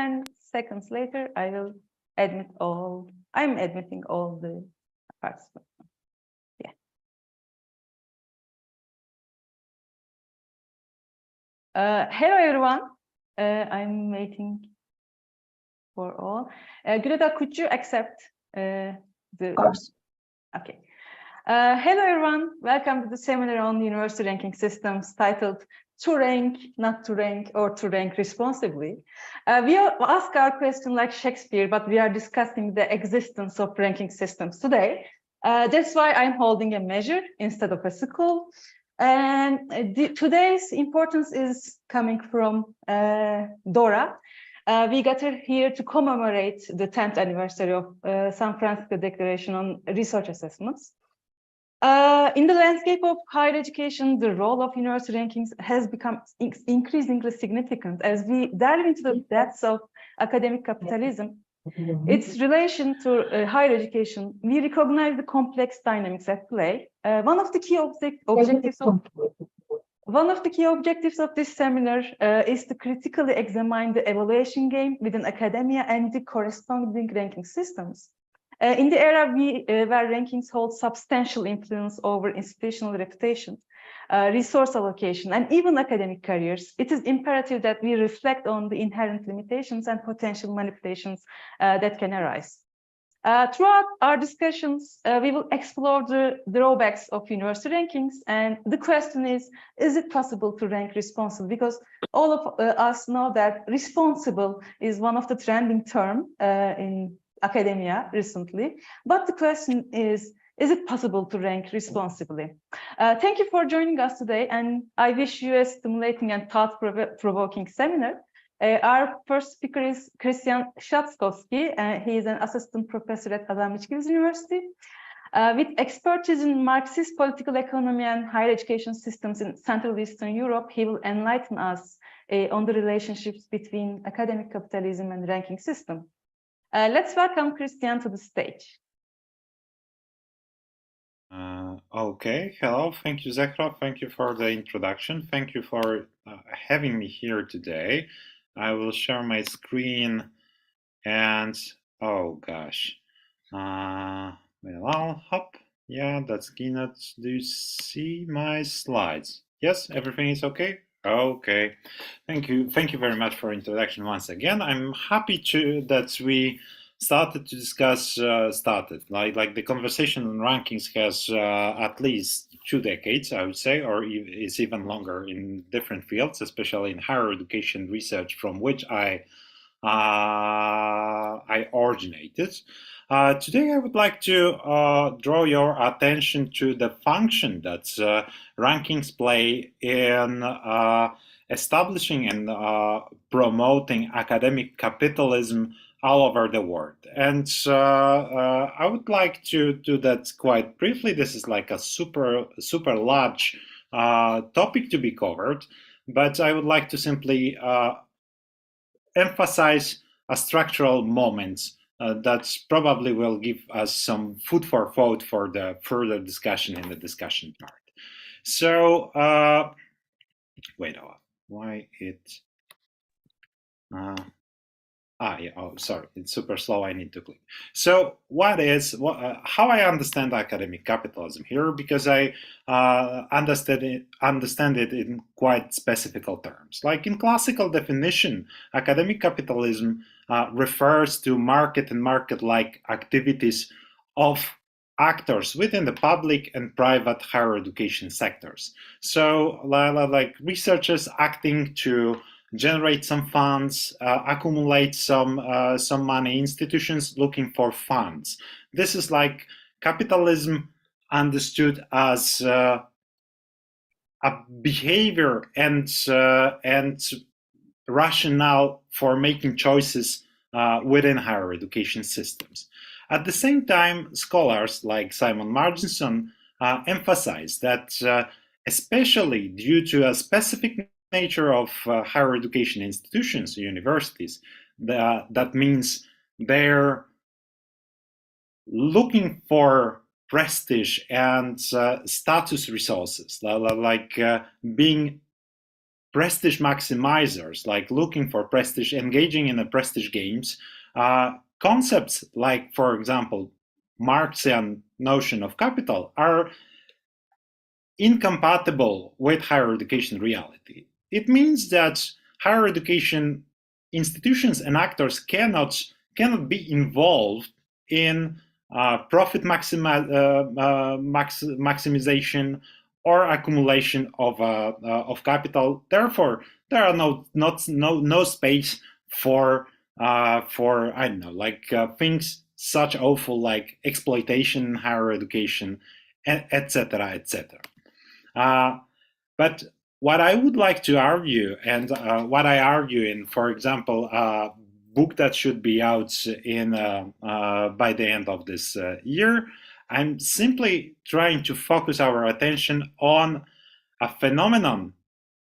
10 seconds later, I'm admitting all the participants. Yeah. Hello, everyone. I'm waiting for all. Greta, could you accept the... Of course. Okay. Hello, everyone. Welcome to the seminar on university ranking systems titled To Rank, Not to Rank, or To Rank Responsibly. We ask our question like Shakespeare, but we are discussing the existence of ranking systems today. That's why I'm holding a measure instead of a school. And today's importance is coming from DORA. We gathered here to commemorate the 10th anniversary of San Francisco Declaration on Research Assessments. In the landscape of higher education, the role of university rankings has become increasingly significant as we delve into the depths of academic capitalism. Its relation to higher education, we recognize the complex dynamics at play. One of the key objectives of this seminar is to critically examine the evaluation game within academia and the corresponding ranking systems. In the era where rankings hold substantial influence over institutional reputation, resource allocation, and even academic careers, it is imperative that we reflect on the inherent limitations and potential manipulations that can arise. Throughout our discussions, we will explore the drawbacks of university rankings, and the question is it possible to rank responsible? Because all of us know that responsible is one of the trending terms in academia recently, but the question is it possible to rank responsibly? Thank you for joining us today, and I wish you a stimulating and thought-provoking seminar. Our first speaker is Christian Schatzkowski. He is an assistant professor at Adam Mickiewicz University. With expertise in Marxist political economy and higher education systems in Central Eastern Europe, he will enlighten us on the relationships between academic capitalism and ranking system. Let's welcome Christian to the stage. Okay, hello, thank you, Zahra. Thank you for the introduction. Thank you for having me here today. I will share my screen and, oh gosh, well, I'll hop. Yeah, that's Keynote. Do you see my slides? Yes, everything is okay? Okay, thank you very much for introduction once again. I'm happy that we started to discuss, like the conversation on rankings has at least 2 decades, I would say, or it's even longer in different fields, especially in higher education research, from which I originated. Today I would like to draw your attention to the function that rankings play in establishing and promoting academic capitalism all over the world. And I would like to do that quite briefly. This is like a super large topic to be covered, but I would like to simply emphasize a structural moments that probably will give us some food for thought for the further discussion in the discussion part. So, wait, why it? Yeah, oh, sorry, it's super slow, I need to click. So how I understand academic capitalism here, because I understand it in quite specific terms. Like in classical definition, academic capitalism refers to market and market-like activities of actors within the public and private higher education sectors. So like researchers acting to generate some funds, accumulate some money, institutions looking for funds. This is like capitalism understood as a behavior and rationale for making choices within higher education systems. At the same time, scholars like Simon Marginson emphasize that especially due to a specific nature of higher education institutions, universities, that means they're looking for prestige and status resources, like being prestige maximizers, like looking for prestige, engaging in the prestige games, concepts like, for example, Marxian notion of capital are incompatible with higher education reality. It means that higher education institutions and actors cannot be involved in profit maximization or accumulation of capital. Therefore, there are no space for I don't know, like things such awful like exploitation in higher education, etc., etc. But what I would like to argue, and what I argue in, for example, a book that should be out in by the end of this year, I'm simply trying to focus our attention on a phenomenon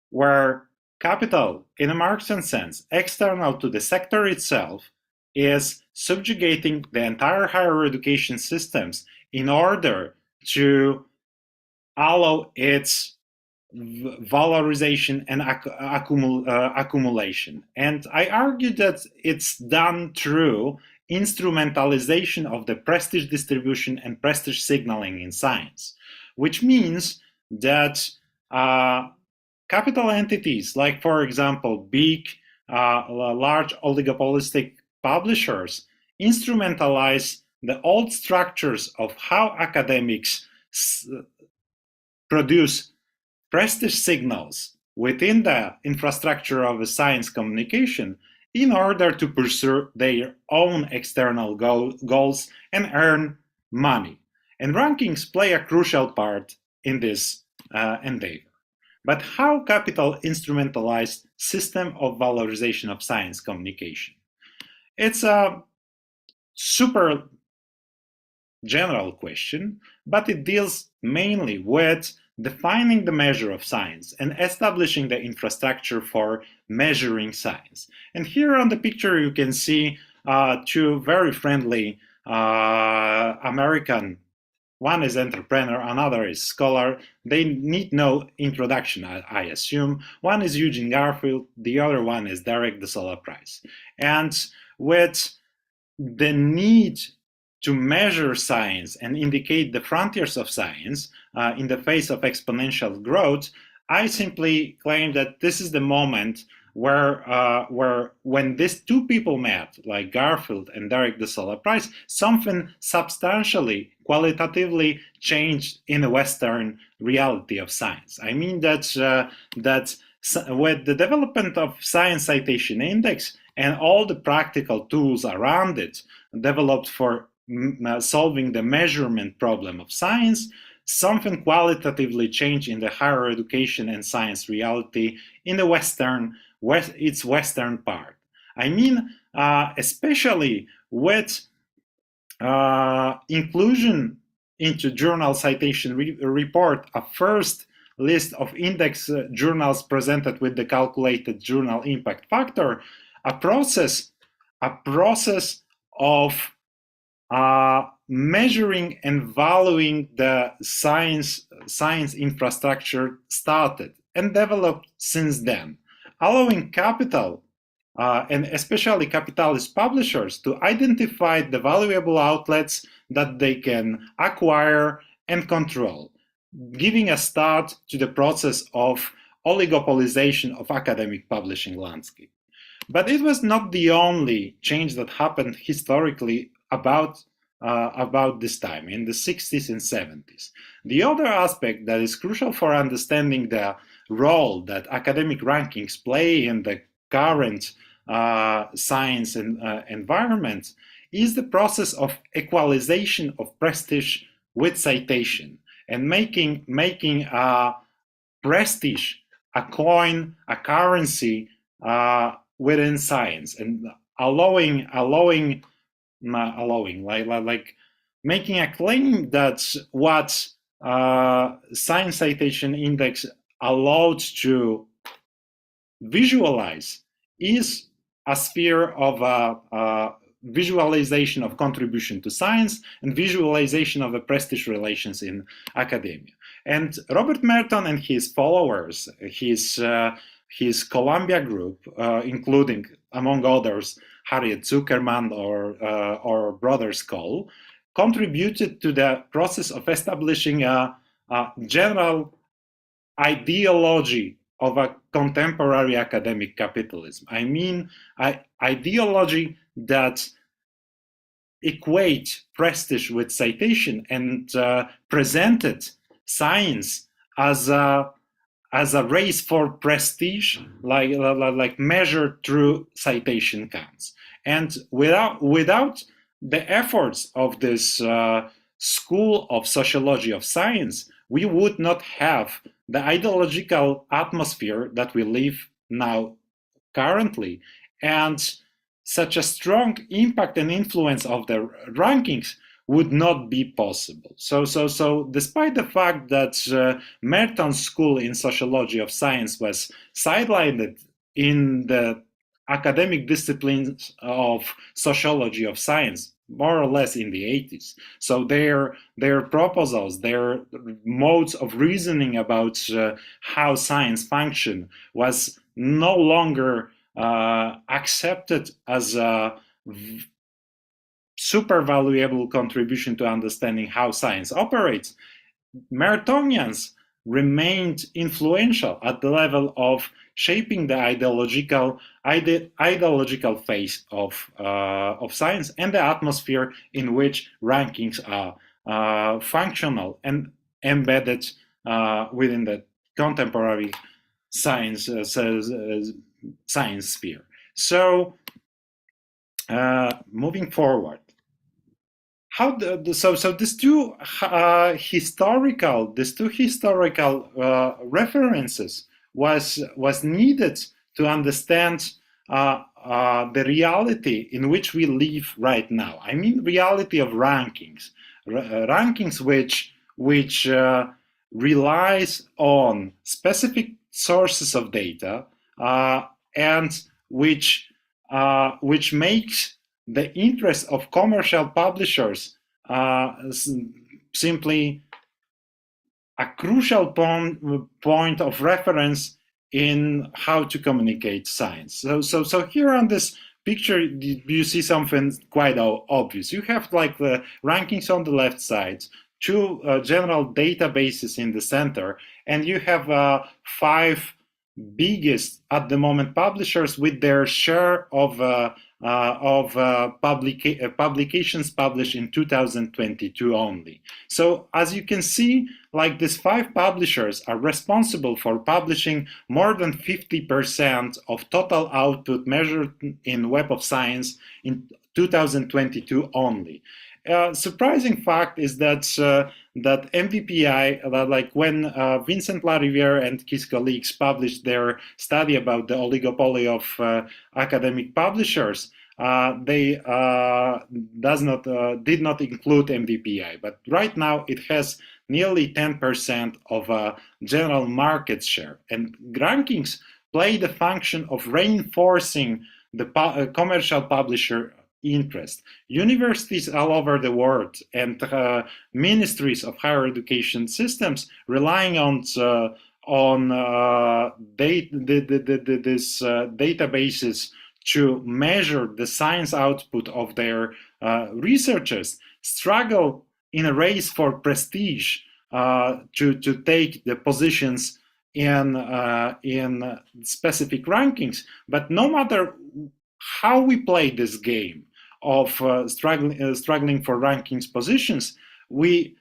where capital, in a Marxian sense, external to the sector itself, is subjugating the entire higher education systems in order to allow its valorization and accumulation. And I argue that it's done through instrumentalization of the prestige distribution and prestige signaling in science, which means that capital entities, like, for example, big, large oligopolistic publishers, instrumentalize the old structures of how academics produce prestige signals within the infrastructure of science communication in order to pursue their own external goals and earn money. And rankings play a crucial part in this endeavor. But how capital instrumentalized system of valorization of science communication? It's a super general question, but it deals mainly with defining the measure of science and establishing the infrastructure for measuring science. And here on the picture you can see two very friendly American, one is entrepreneur, another is scholar. They need no introduction, I assume. One is Eugene Garfield, the other one is Derek de Sola Price. And with the need to measure science and indicate the frontiers of science in the face of exponential growth, I simply claim that this is the moment where when these two people met, like Garfield and Derek de Sola Price, something substantially, qualitatively changed in the Western reality of science. I mean that with the development of Science Citation Index and all the practical tools around it developed for solving the measurement problem of science, something qualitatively changed in the higher education and science reality in the its Western part. I mean, especially with inclusion into journal citation report, a first list of index journals presented with the calculated journal impact factor, a process of measuring and valuing the science infrastructure started and developed since then, allowing capital and especially capitalist publishers to identify the valuable outlets that they can acquire and control, giving a start to the process of oligopolization of academic publishing landscape. But it was not the only change that happened historically about this time, in the 60s and 70s. The other aspect that is crucial for understanding the role that academic rankings play in the current science and environment is the process of equalization of prestige with citation, and making prestige a coin, a currency within science, and allowing like making a claim that what Science Citation Index allowed to visualize is a sphere of visualization of contribution to science and visualization of the prestige relations in academia. And Robert Merton and his followers, his his Columbia group, including, among others, Harriet Zuckerman or Brothers Cole, contributed to the process of establishing a general ideology of a contemporary academic capitalism. I mean, ideology that equate prestige with citation and presented science as a race for prestige, like measured through citation counts. And without the efforts of this school of sociology of science, we would not have the ideological atmosphere that we live now currently, and such a strong impact and influence of the rankings would not be possible. So despite the fact that Merton's school in sociology of science was sidelined in the academic disciplines of sociology of science, more or less in the 80s. So their proposals, their modes of reasoning about how science function was no longer accepted as a super valuable contribution to understanding how science operates. Mertonians remained influential at the level of shaping the ideological phase of science and the atmosphere in which rankings are functional and embedded within the contemporary science sphere. So moving forward, so these two historical references was needed to understand the reality in which we live right now. I mean, reality of rankings, rankings which relies on specific sources of data and which makes the interest of commercial publishers simply a crucial point of reference in how to communicate science. So here on this picture, you see something quite obvious. You have like the rankings on the left side, two general databases in the center, and you have 5 biggest at the moment publishers with their share of publications published in 2022 only. So as you can see, like these 5 publishers are responsible for publishing more than 50% of total output measured in Web of Science in 2022 only. Surprising fact is that that MVPI, like when Vincent Lariviere and his colleagues published their study about the oligopoly of academic publishers, they did not include MVPI, but right now it has nearly 10% of general market share, and rankings play the function of reinforcing the commercial publisher interest. Universities all over the world and ministries of higher education systems relying on databases to measure the science output of their researchers struggle in a race for prestige to take the positions in specific rankings. But no matter how we play this game of struggling for rankings positions, we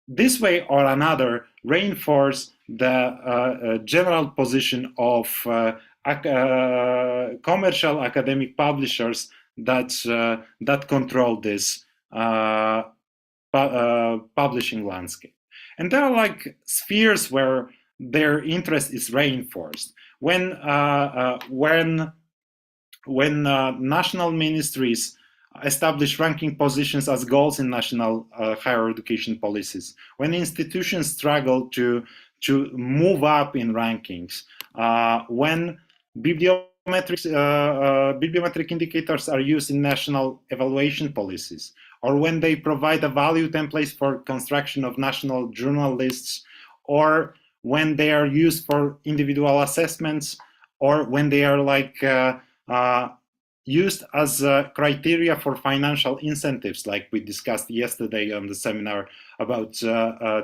this way or another reinforce the general position of commercial academic publishers that control this publishing landscape. And there are like spheres where their interest is reinforced. When national ministries establish ranking positions as goals in national higher education policies, when institutions struggle to move up in rankings, when bibliometric indicators are used in national evaluation policies, or when they provide a value template for construction of national journal lists, or when they are used for individual assessments or when they are like used as criteria for financial incentives, like we discussed yesterday on the seminar about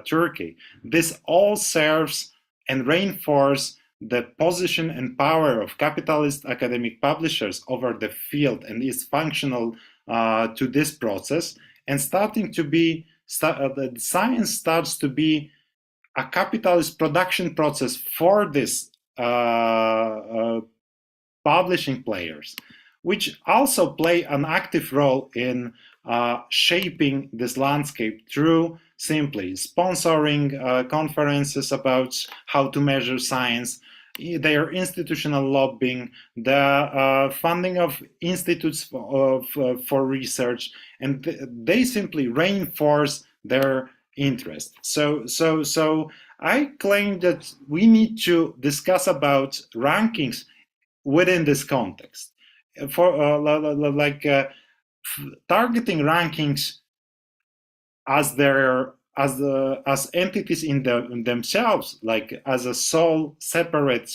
Turkey. This all serves and reinforces the position and power of capitalist academic publishers over the field, and is functional to this process, and the science starts to be a capitalist production process for this publishing players, which also play an active role in shaping this landscape through simply sponsoring conferences about how to measure science, their institutional lobbying, the funding of institutes for research, and they simply reinforce their interest. So I claim that we need to discuss about rankings within this context. For targeting rankings as entities in themselves, like as a sole separate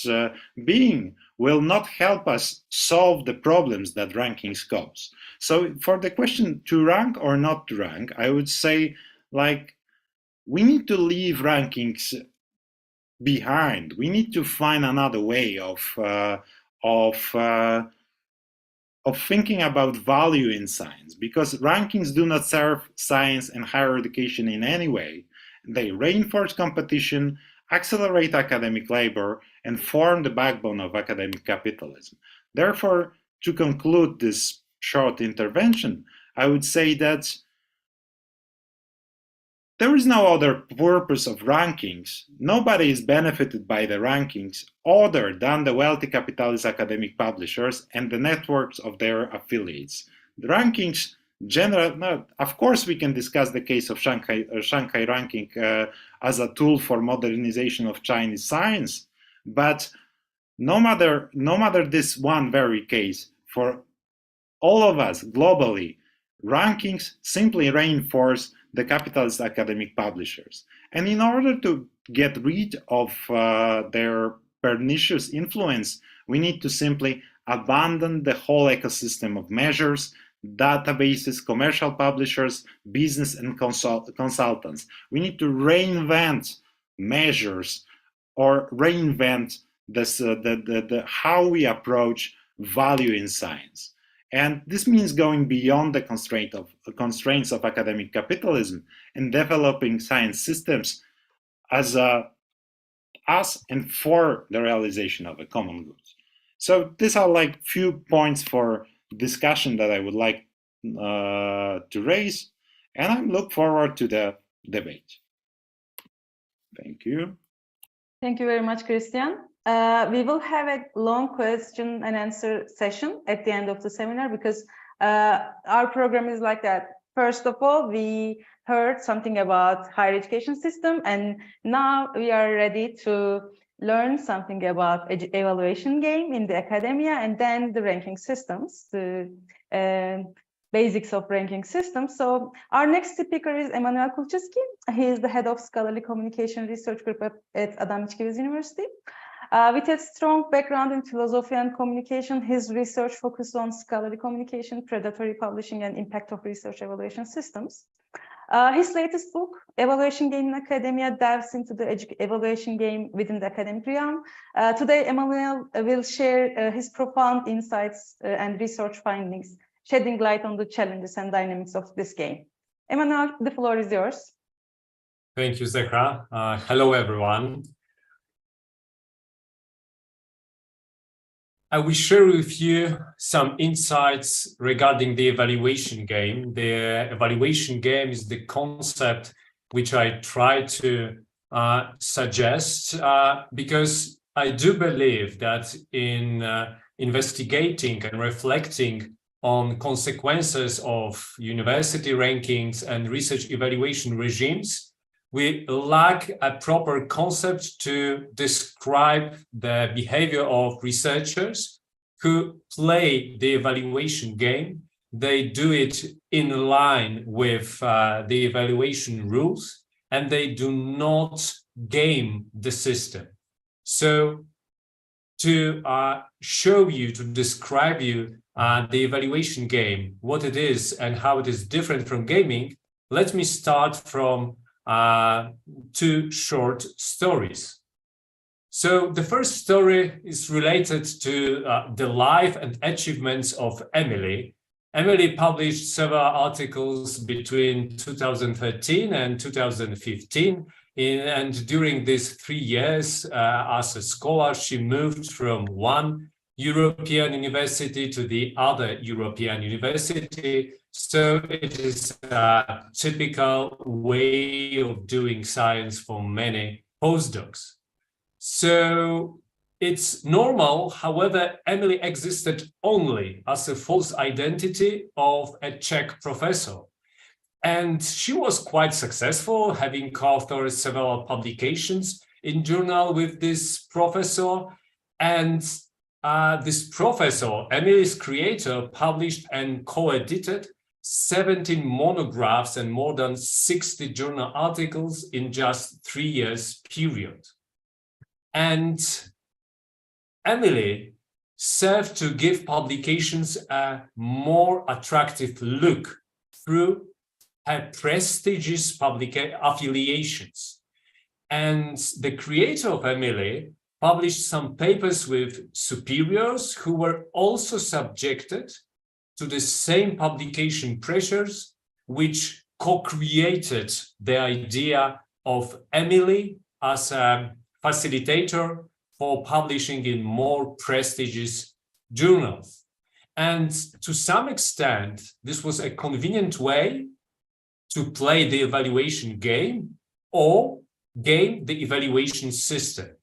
being, will not help us solve the problems that rankings cause. So for the question to rank or not to rank, I would say, like, we need to leave rankings behind. We need to find another way of thinking about value in science, because rankings do not serve science and higher education in any way. They reinforce competition, accelerate academic labor, and form the backbone of academic capitalism. Therefore, to conclude this short intervention, I would say that there is no other purpose of rankings. Nobody is benefited by the rankings other than the wealthy capitalist academic publishers and the networks of their affiliates. The rankings of course, we can discuss the case of Shanghai ranking as a tool for modernization of Chinese science, but no matter this one very case, for all of us globally, rankings simply reinforce the capitalist academic publishers. And in order to get rid of their pernicious influence, we need to simply abandon the whole ecosystem of measures, databases, commercial publishers, business and consultants. We need to reinvent measures, or reinvent how we approach value in science. And this means going beyond the constraints of academic capitalism and developing science systems as and for the realization of a common good. So these are like few points for discussion that I would like to raise, and I look forward to the debate. Thank you. Thank you very much, Christian. We will have a long question and answer session at the end of the seminar, because our program is like that. First of all, we heard something about higher education system, and now we are ready to learn something about evaluation game in the academia, and then the ranking systems, the basics of ranking systems. So our next speaker is Emanuel Kulczycki. He is the head of scholarly communication research group at Adam Mickiewicz University. With a strong background in philosophy and communication, his research focused on scholarly communication, predatory publishing, and impact of research evaluation systems. His latest book, Evaluation Game in Academia, delves into the evaluation game within the academic realm. Today, Emanuel will share his profound insights and research findings, shedding light on the challenges and dynamics of this game. Emanuel, the floor is yours. Thank you, Zehra. Hello, everyone. I will share with you some insights regarding the evaluation game. The evaluation game is the concept which I try to suggest because I do believe that in investigating and reflecting on consequences of university rankings and research evaluation regimes, we lack a proper concept to describe the behavior of researchers who play the evaluation game. They do it in line with the evaluation rules, and they do not game the system. So to show you, to describe you the evaluation game, what it is and how it is different from gaming, let me start from two short stories. So the first story is related to the life and achievements of Emily. Emily published several articles between 2013 and 2015. And during these 3 years as a scholar, she moved from one European university to the other European university. So it is a typical way of doing science for many postdocs. So it's normal, however, Emily existed only as a false identity of a Czech professor. And she was quite successful, having co-authored several publications in journal with this professor. And this professor, Emily's creator, published and co-edited 17 monographs and more than 60 journal articles in just 3 years period. And Emily served to give publications a more attractive look through her prestigious affiliations. And the creator of Emily published some papers with superiors who were also subjected to the same publication pressures, which co-created the idea of Emily as a facilitator for publishing in more prestigious journals. And to some extent, this was a convenient way to play the evaluation game or game the evaluation system.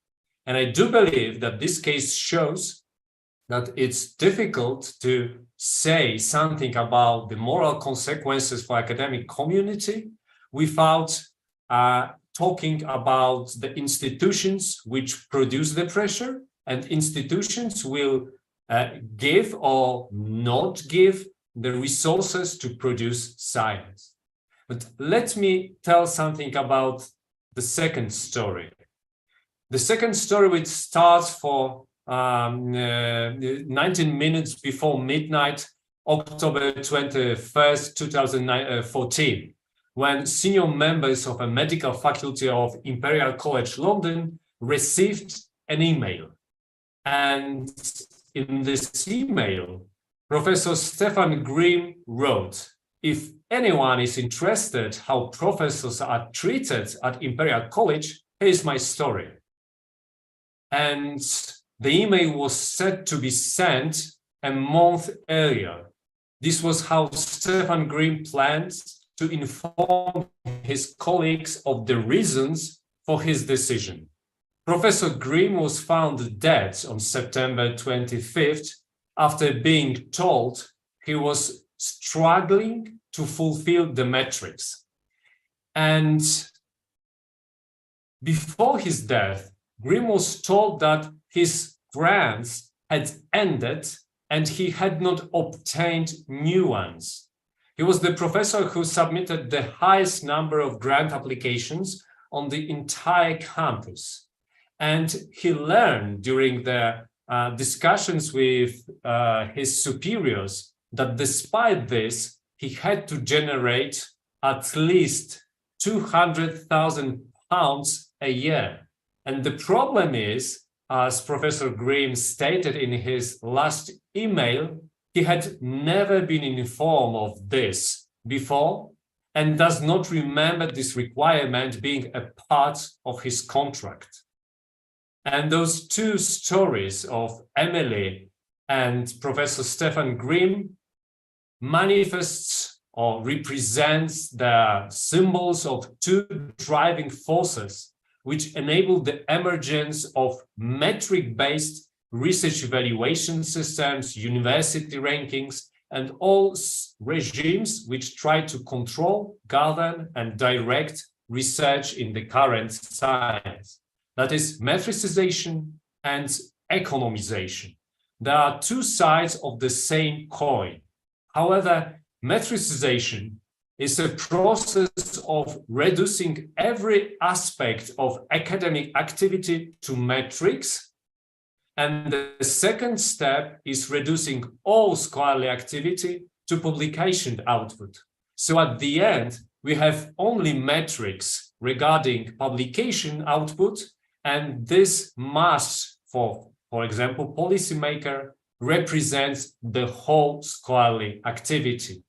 And I do believe that this case shows that it's difficult to say something about the moral consequences for academic community without talking about the institutions which produce the pressure, and institutions will give or not give the resources to produce science. But let me tell something about the second story. The second story, which starts for 19 minutes before midnight, October 21st, 2014, when senior members of a medical faculty of Imperial College London received an email. And in this email, Professor Stefan Grimm wrote, "If anyone is interested how professors are treated at Imperial College, here's my story." And the email was said to be sent a month earlier. This was how Stefan Grimm planned to inform his colleagues of the reasons for his decision. Professor Grimm was found dead on September 25th after being told he was struggling to fulfill the metrics. And before his death, Grimm was told that his grants had ended and he had not obtained new ones. He was the professor who submitted the highest number of grant applications on the entire campus. And he learned during the discussions with his superiors that despite this, he had to generate at least £200,000 a year. And the problem is, as Professor Grimm stated in his last email, he had never been informed of this before and does not remember this requirement being a part of his contract. And those two stories of Emily and Professor Stefan Grimm manifests or represents the symbols of two driving forces which enabled the emergence of metric-based research evaluation systems, university rankings, and all regimes which try to control, govern, and direct research in the current science. That is metricization and economization. There are two sides of the same coin. However, metricization is a process of reducing every aspect of academic activity to metrics, And the second step is reducing all scholarly activity to publication output. So at the end, we have only metrics regarding publication output, and this must, for example, policymaker, represents the whole scholarly activity.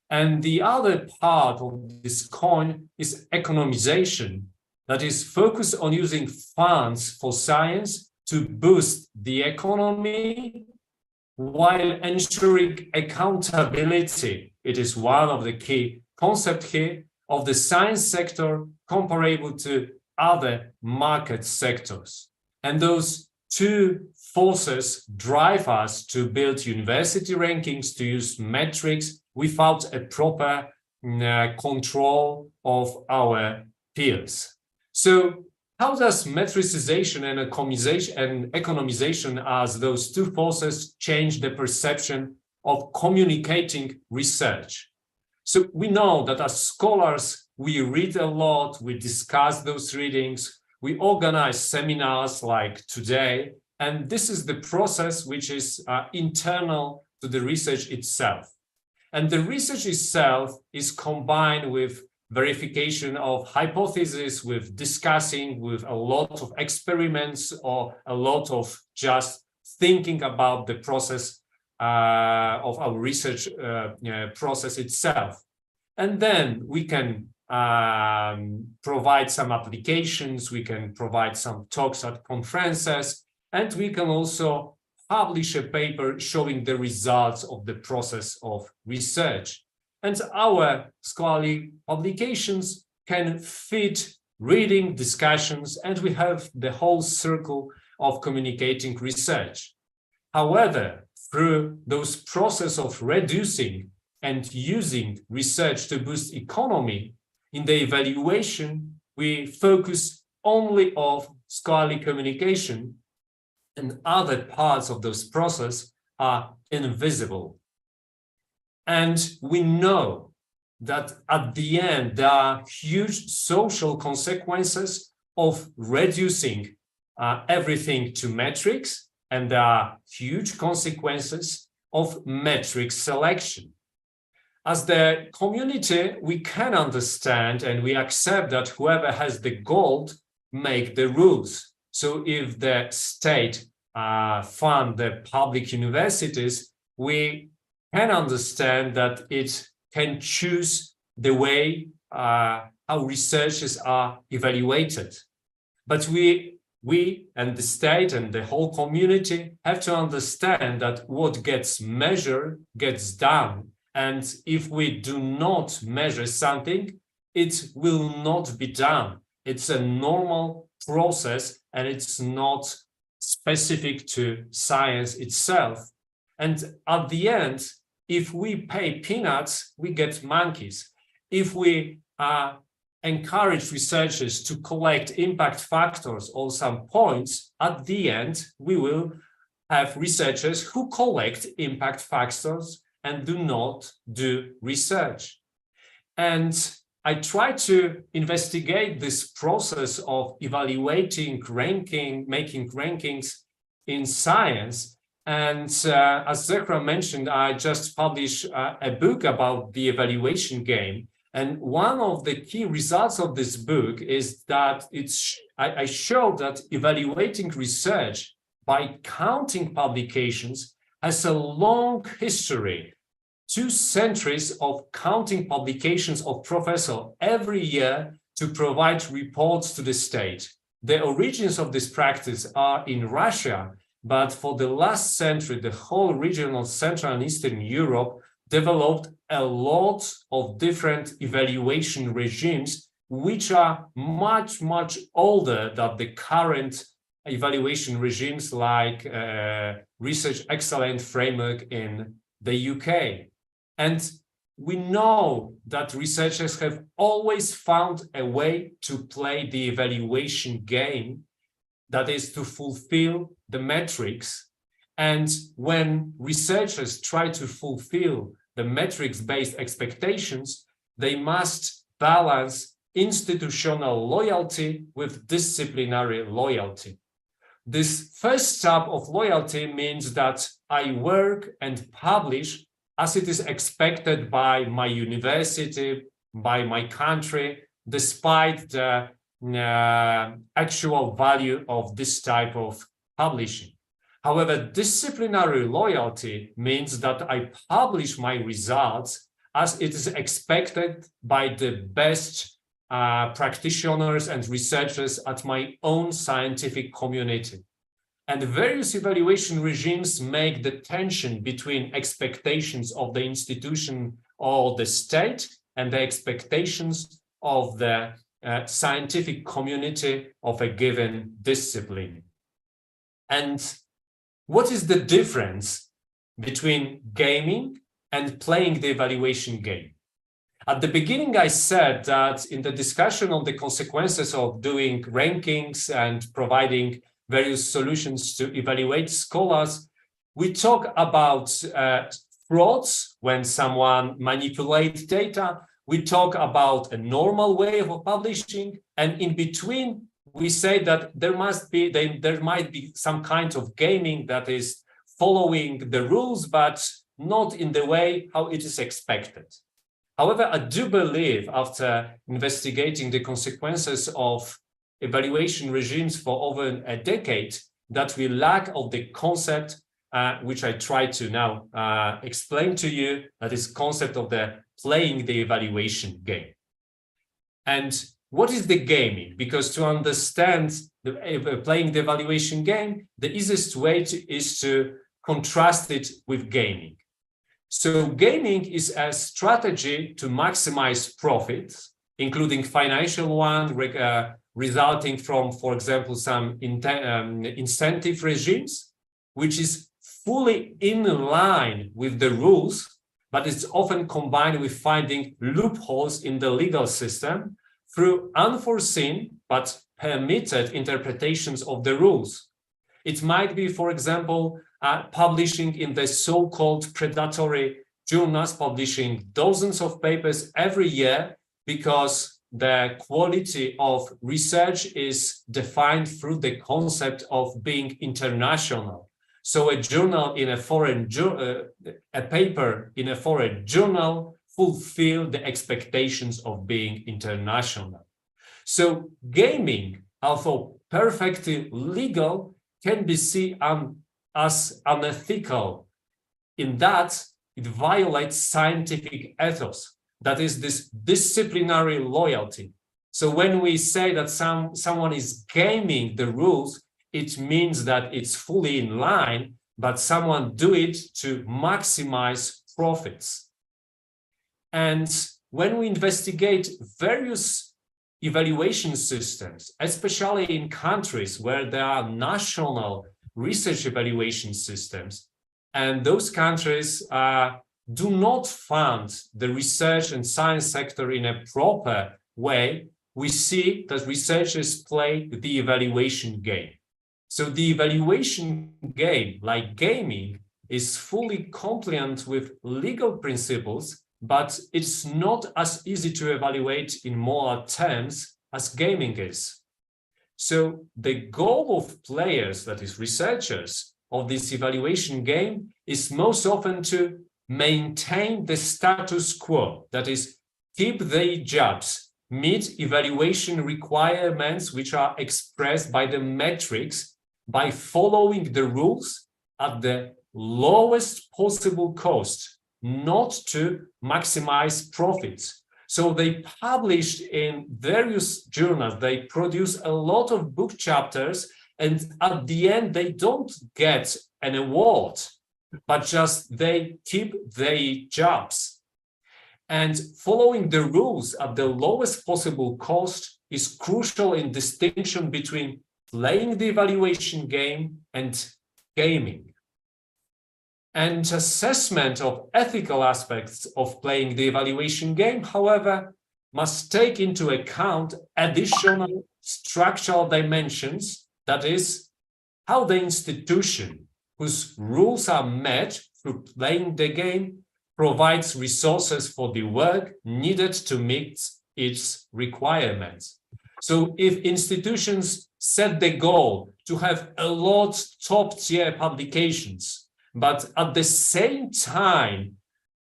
And the other part of this coin is economization, that is focused on using funds for science to boost the economy while ensuring accountability. It is one of the key concepts here of the science sector comparable to other market sectors. And those two forces drive us to build university rankings, to use metrics without a proper control of our peers. So how does metricization and economization as those two forces change the perception of communicating research? So we know that as scholars, we read a lot, we discuss those readings, we organize seminars like today, and this is the process which is internal to the research itself. And the research itself is combined with verification of hypotheses, with discussing, with a lot of experiments, or a lot of just thinking about the process of our research process itself. And then we can provide some applications, we can provide some talks at conferences, and we can also publish a paper showing the results of the process of research. And our scholarly publications can fit reading, discussions, and we have the whole circle of communicating research. However, through those process of reducing and using research to boost economy, in the evaluation, we focus only on scholarly communication, and other parts of those process are invisible. And we know that at the end, there are huge social consequences of reducing everything to metrics, and there are huge consequences of metric selection. As the community, we can understand and we accept that whoever has the gold make the rules. So if the state fund the public universities, we can understand that it can choose the way how researchers are evaluated. But we and the state and the whole community have to understand that what gets measured gets done. And if we do not measure something, it will not be done. It's a normal process and it's not specific to science itself. And at the end, if we pay peanuts, we get monkeys. If we encourage researchers to collect impact factors or some points, at the end, we will have researchers who collect impact factors and do not do research. And I try to investigate this process of evaluating, ranking, making rankings in science. And as Zehra mentioned, I just published a book about the evaluation game. And one of the key results of this book is that I showed that evaluating research by counting publications has a long history, 2 centuries of counting publications of professors every year to provide reports to the state. The origins of this practice are in Russia, but for the last century, the whole region of Central and Eastern Europe developed a lot of different evaluation regimes, which are much, much older than the current evaluation regimes like Research Excellence Framework in the UK. And we know that researchers have always found a way to play the evaluation game, that is to fulfill the metrics. And when researchers try to fulfill the metrics-based expectations, they must balance institutional loyalty with disciplinary loyalty. this first type of loyalty means that I work and publish as it is expected by my university, by my country, despite the actual value of this type of publishing. However, disciplinary loyalty means that I publish my results as it is expected by the best practitioners and researchers at my own scientific community. And various evaluation regimes make the tension between expectations of the institution or the state and the expectations of the scientific community of a given discipline. And what is the difference between gaming and playing the evaluation game? At the beginning, I said that in the discussion on the consequences of doing rankings and providing various solutions to evaluate scholars, we talk about frauds when someone manipulates data. We talk about a normal way of publishing, and in between, we say that there might be some kind of gaming that is following the rules, but not in the way how it is expected. However, I do believe, after investigating the consequences of evaluation regimes for over a decade, that we lack of the concept, which I try to now explain to you, that is concept of the playing the evaluation game. And what is the gaming? Because to understand playing the evaluation game, the easiest way is to contrast it with gaming. So gaming is a strategy to maximize profits, including financial one, resulting from, for example, some incentive regimes, which is fully in line with the rules, but it's often combined with finding loopholes in the legal system through unforeseen but permitted interpretations of the rules. It might be, for example, publishing in the so-called predatory journals, publishing dozens of papers every year because the quality of research is defined through the concept of being international. So a journal in a foreign a paper in a foreign journal fulfill the expectations of being international. So gaming, although perfectly legal, can be seen as unethical in that it violates scientific ethos, that is this disciplinary loyalty. So when we say that someone is gaming the rules, it means that it's fully in line, but someone do it to maximize profits. And when we investigate various evaluation systems, especially in countries where there are national research evaluation systems, and those countries do not fund the research and science sector in a proper way, we see that researchers play the evaluation game. So the evaluation game, like gaming, is fully compliant with legal principles, but it's not as easy to evaluate in moral terms as gaming is. So the goal of players, that is researchers, of this evaluation game is most often to maintain the status quo, that is, keep their jobs, meet evaluation requirements which are expressed by the metrics by following the rules at the lowest possible cost, not to maximize profits. So they published in various journals, they produce a lot of book chapters, and at the end, they don't get an award, but just they keep their jobs. And following the rules at the lowest possible cost is crucial in distinction between playing the evaluation game and gaming. And assessment of ethical aspects of playing the evaluation game, however, must take into account additional structural dimensions, that is, how the institution whose rules are met through playing the game provides resources for the work needed to meet its requirements. So if institutions set the goal to have a lot top-tier publications, but at the same time,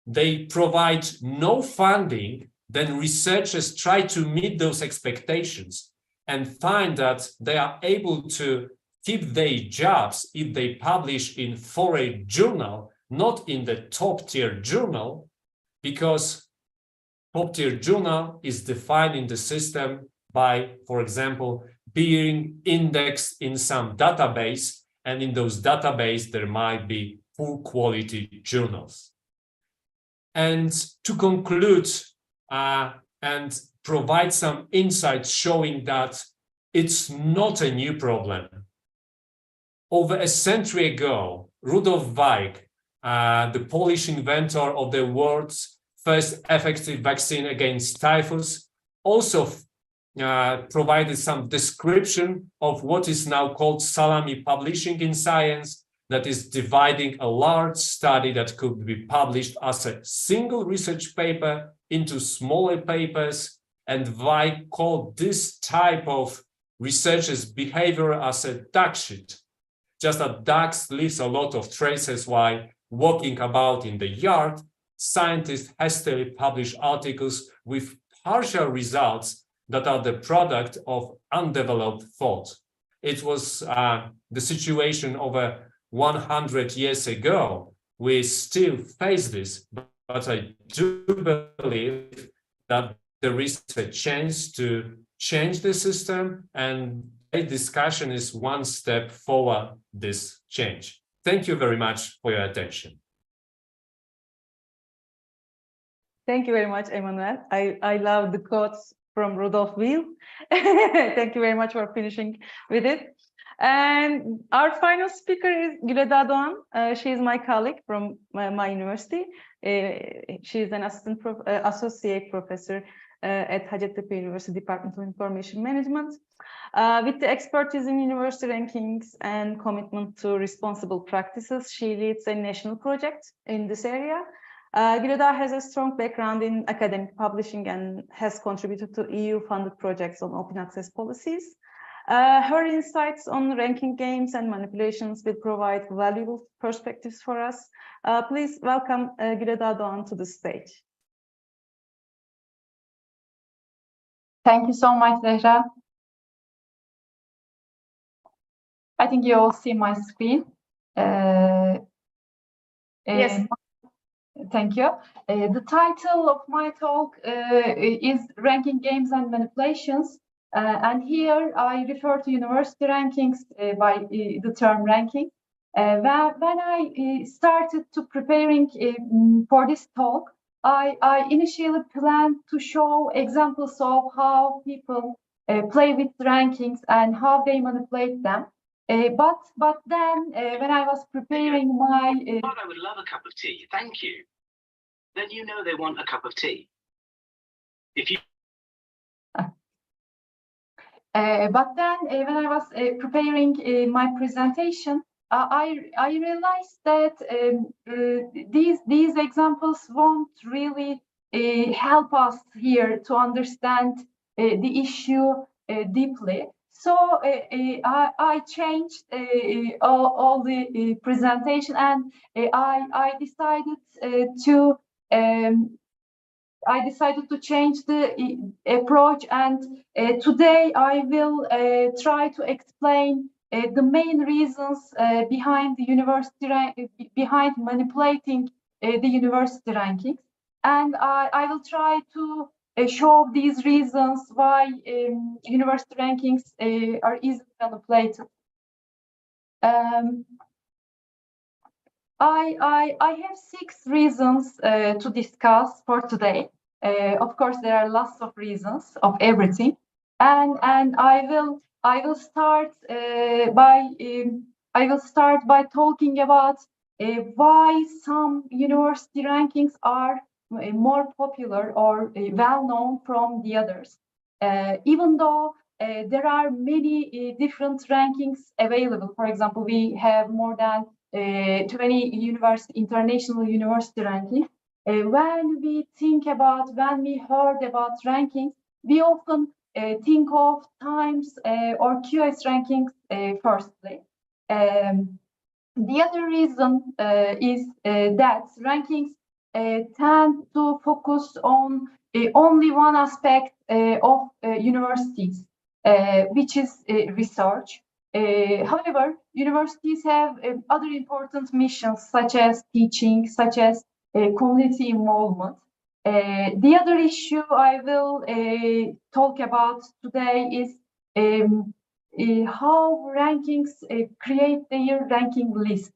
they provide no funding, then researchers try to meet those expectations and find that they are able to keep their jobs if they publish in foreign journal, not in the top-tier journal, because top-tier journal is defined in the system by, for example, being indexed in some database, and in those databases there might be poor quality journals. And to conclude and provide some insights showing that it's not a new problem. Over a century ago, Rudolf Weig, the Polish inventor of the world's first effective vaccine against typhus, also provided some description of what is now called salami publishing in science, that is dividing a large study that could be published as a single research paper into smaller papers, and Weig called this type of researcher's behavior as a duck shit. Just that ducks leaves a lot of traces while walking about in the yard. Scientists hastily publish articles with partial results that are the product of undeveloped thought. It was the situation over 100 years ago. We still face this, but I do believe that there is a chance to change the system, and a discussion is one step forward this change. Thank you very much for your attention. Thank you very much, Emmanuel. I love the quotes from Rudolf Weil. Thank you very much for finishing with it. And our final speaker is Güleda Doğan. She is my colleague from my university. She is an associate professor at Hacettepe University Department of Information Management. With the expertise in university rankings and commitment to responsible practices, she leads a national project in this area. Güleda has a strong background in academic publishing and has contributed to EU-funded projects on open access policies. Her insights on ranking games and manipulations will provide valuable perspectives for us. Please welcome Güleda Doğan to the stage. Thank you so much, Zehra. I think you all see my screen. Yes. Thank you. The title of my talk is Ranking Games and Manipulations. And here I refer to university rankings by the term ranking. When I started to preparing for this talk, I initially planned to show examples of how people play with rankings and how they manipulate them. But then when I was preparing my... I would love a cup of tea, thank you. Then you know they want a cup of tea. If you... But then when I was preparing my presentation, I realized that these examples won't really help us here to understand the issue deeply. So I changed all the presentation, and I decided to change the approach, and today I will try to explain the main reasons behind behind manipulating the university rankings, and I will try to show these reasons why university rankings are easily manipulated. I have 6 reasons to discuss for today. Of course, there are lots of reasons of everything, and I will start by talking about why some university rankings are more popular or well known from the others, even though there are many different rankings available. For example, we have more than 20 international university rankings. When we heard about rankings, we often think of Times or QS rankings firstly. The other reason is that rankings tend to focus on only one aspect of universities, which is research. However, universities have other important missions such as teaching, such as community involvement. The other issue I will talk about today is how rankings create their ranking list.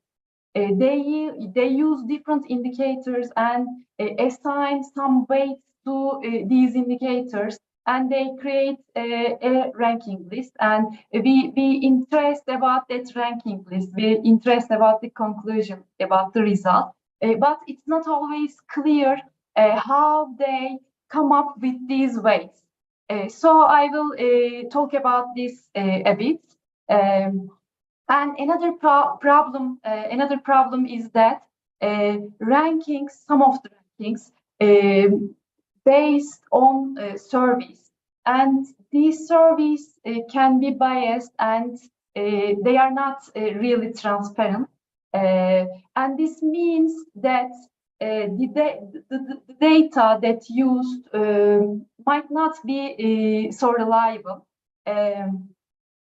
They use different indicators and assign some weights to these indicators, and they create a ranking list. And we interest about that ranking list. We interest about the conclusion, about the result. But it's not always clear how they come up with these weights. So I will talk about this a bit. And another problem is that rankings, some of the rankings, based on surveys, and these surveys can be biased, and they are not really transparent. And this means that the data that used might not be so reliable.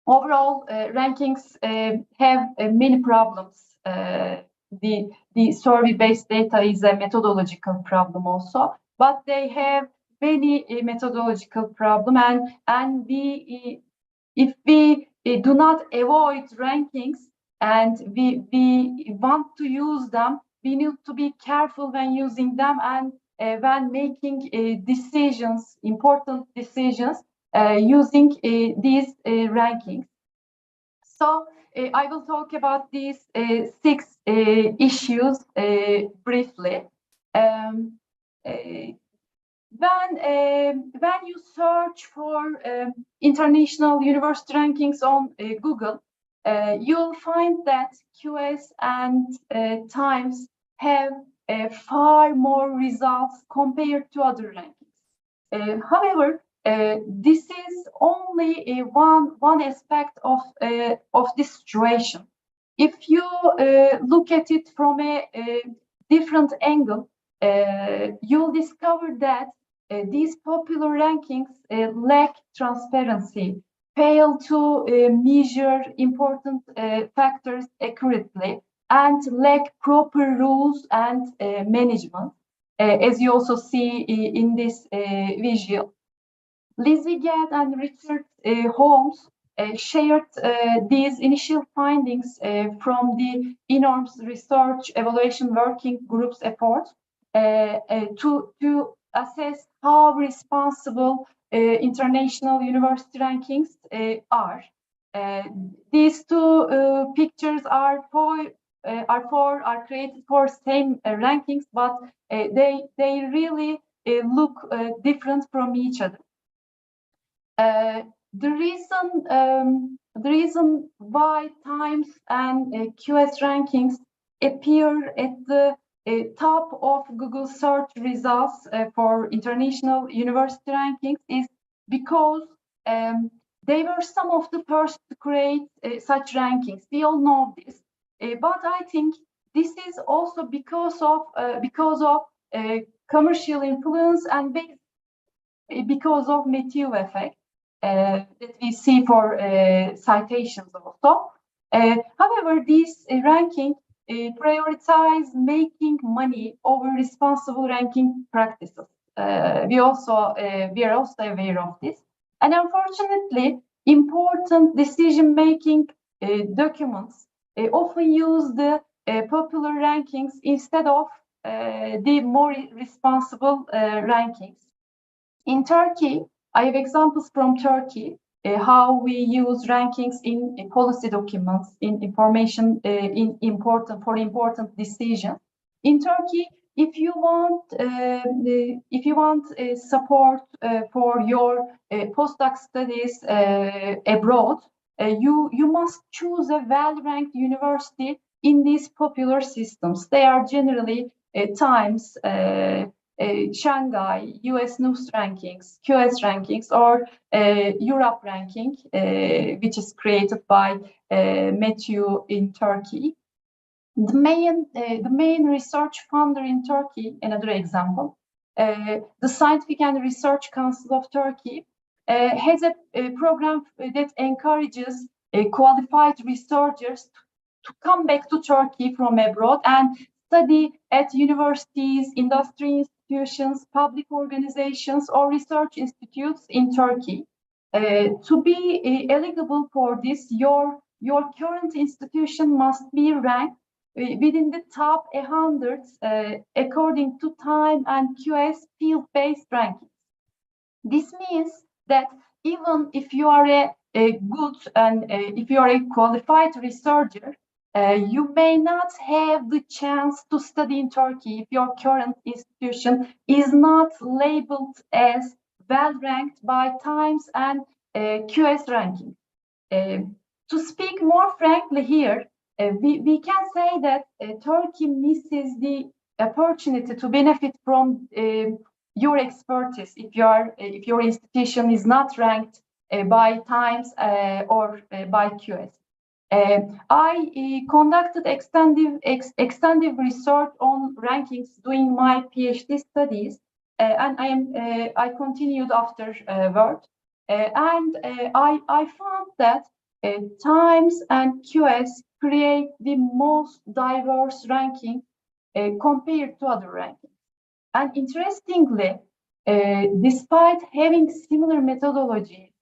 Overall, rankings have many problems. The survey-based data is a methodological problem also, but they have many methodological problems. And if we do not avoid rankings and we want to use them, we need to be careful when using them and when making decisions, important decisions, using these rankings. So I will talk about these 6 issues briefly. When you search for international university rankings on Google, you'll find that QS and Times have far more results compared to other rankings. However, this is only one aspect of this situation. If you look at it from a different angle, you'll discover that these popular rankings lack transparency, fail to measure important factors accurately, and lack proper rules and management, as you also see in this visual. Liz Wiegand and Richard Holmes shared these initial findings from the eNorms Research Evaluation Working Group's effort to assess how responsible international university rankings are. These 2 pictures are created for same rankings, but they really look different from each other. The reason why Times and QS rankings appear at the top of Google search results for international university rankings is because they were some of the first to create such rankings. We all know this, but I think this is also because of commercial influence and because of Matthew effect that we see for citations also. However, these rankings prioritize making money over responsible ranking practices. We are also aware of this. And unfortunately, important decision-making documents often use the popular rankings instead of the more responsible rankings. In Turkey, I have examples from Turkey, how we use rankings in policy documents, in information, for important decisions. In Turkey, if you want support for your postdoc studies abroad, you must choose a well-ranked university in these popular systems. They are generally Times, Shanghai, US News rankings, QS rankings, or Europe ranking, which is created by Matthew in Turkey. The main research funder in Turkey, another example, the Scientific and Research Council of Turkey, has a program that encourages qualified researchers to come back to Turkey from abroad and study at universities, industry institutions, public organizations, or research institutes in Turkey. To be eligible for this, your current institution must be ranked within the top 100 according to Time and QS field-based rankings. This means that even if you are a good and if you are a qualified researcher, you may not have the chance to study in Turkey if your current institution is not labeled as well ranked by Times and QS ranking. To speak more frankly here, we can say that Turkey misses the opportunity to benefit from your expertise if your institution is not ranked by Times or by QS. I conducted extensive research on rankings during my PhD studies, and I continued afterward. I found that Times and QS create the most diverse ranking compared to other rankings. And interestingly, despite having similar methodology,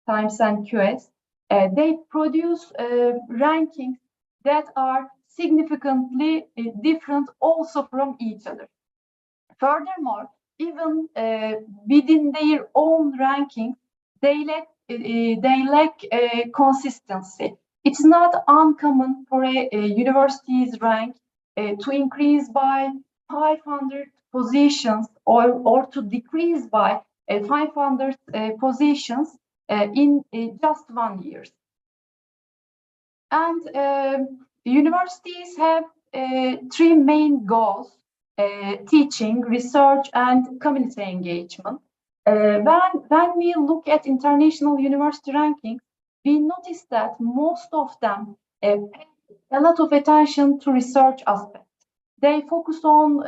Times and QS, they produce rankings that are significantly different also from each other. Furthermore, even within their own rankings, they lack consistency. It's not uncommon for a university's rank to increase by 500 positions or to decrease by 500 positions in just 1 year. And universities have 3 main goals: teaching, research, and community engagement. When we look at international university rankings, we notice that most of them pay a lot of attention to research aspects. They focus on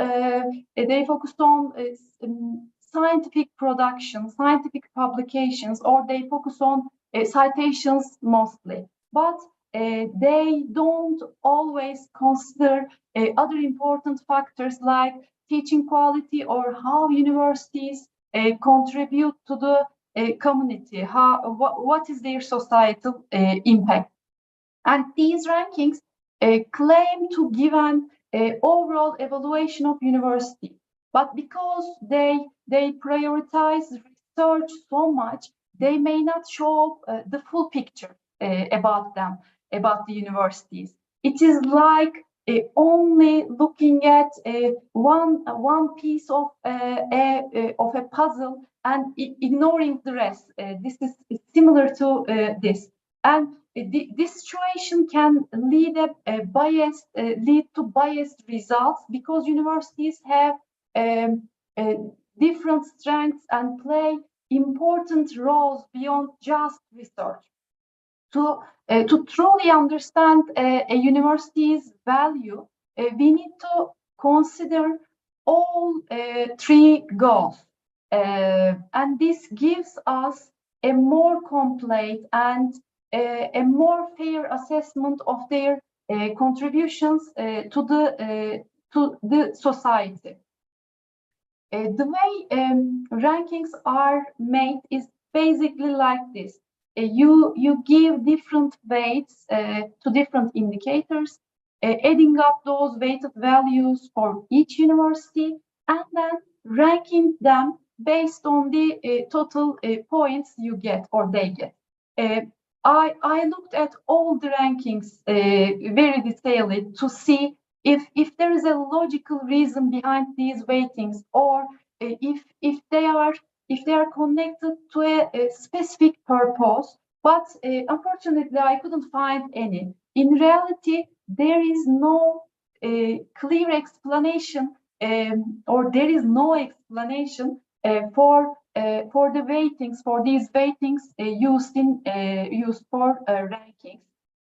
scientific production, scientific publications, or they focus on citations mostly. But they don't always consider other important factors like teaching quality or how universities contribute to the community, what is their societal impact. And these rankings claim to give an overall evaluation of university. But because they prioritize research so much, they may not show the full picture about them, about the universities. It is like only looking at one piece of a puzzle and ignoring the rest. This is similar to this, and this situation can lead to biased results because universities have different strengths and play important roles beyond just research. To truly understand a university's value, we need to consider all 3 goals. And this gives us a more complete and a more fair assessment of their contributions to the society. The way rankings are made is basically like this. You give different weights to different indicators, adding up those weighted values for each university, and then ranking them based on the total points you get or they get. I looked at all the rankings very detailed to see if there is a logical reason behind these weightings, or if they are connected to a specific purpose. But unfortunately, I couldn't find any. In reality, there is no clear explanation or there is no explanation for the weightings, for these weightings used for rankings.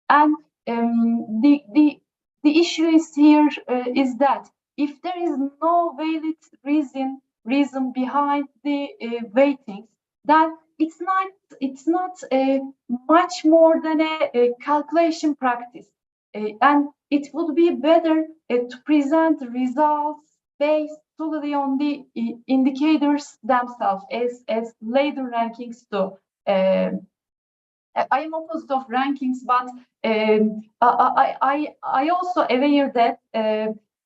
And the issue is here is that if there is no valid reason behind the weightings, then it's not much more than a calculation practice, and it would be better to present results based solely on the indicators themselves, as later rankings do. I am opposite of rankings, but I also aware that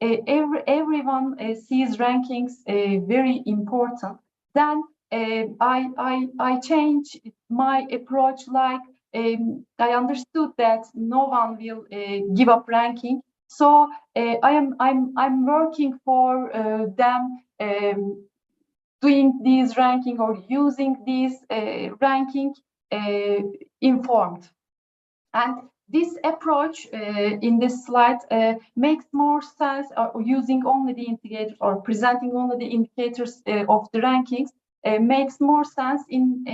everyone sees rankings very important. Then I change my approach. Like I understood that no one will give up ranking, so I'm working for them doing these ranking or using these ranking informed. And this approach in this slide makes more sense, using only the indicators or presenting only the indicators of the rankings makes more sense in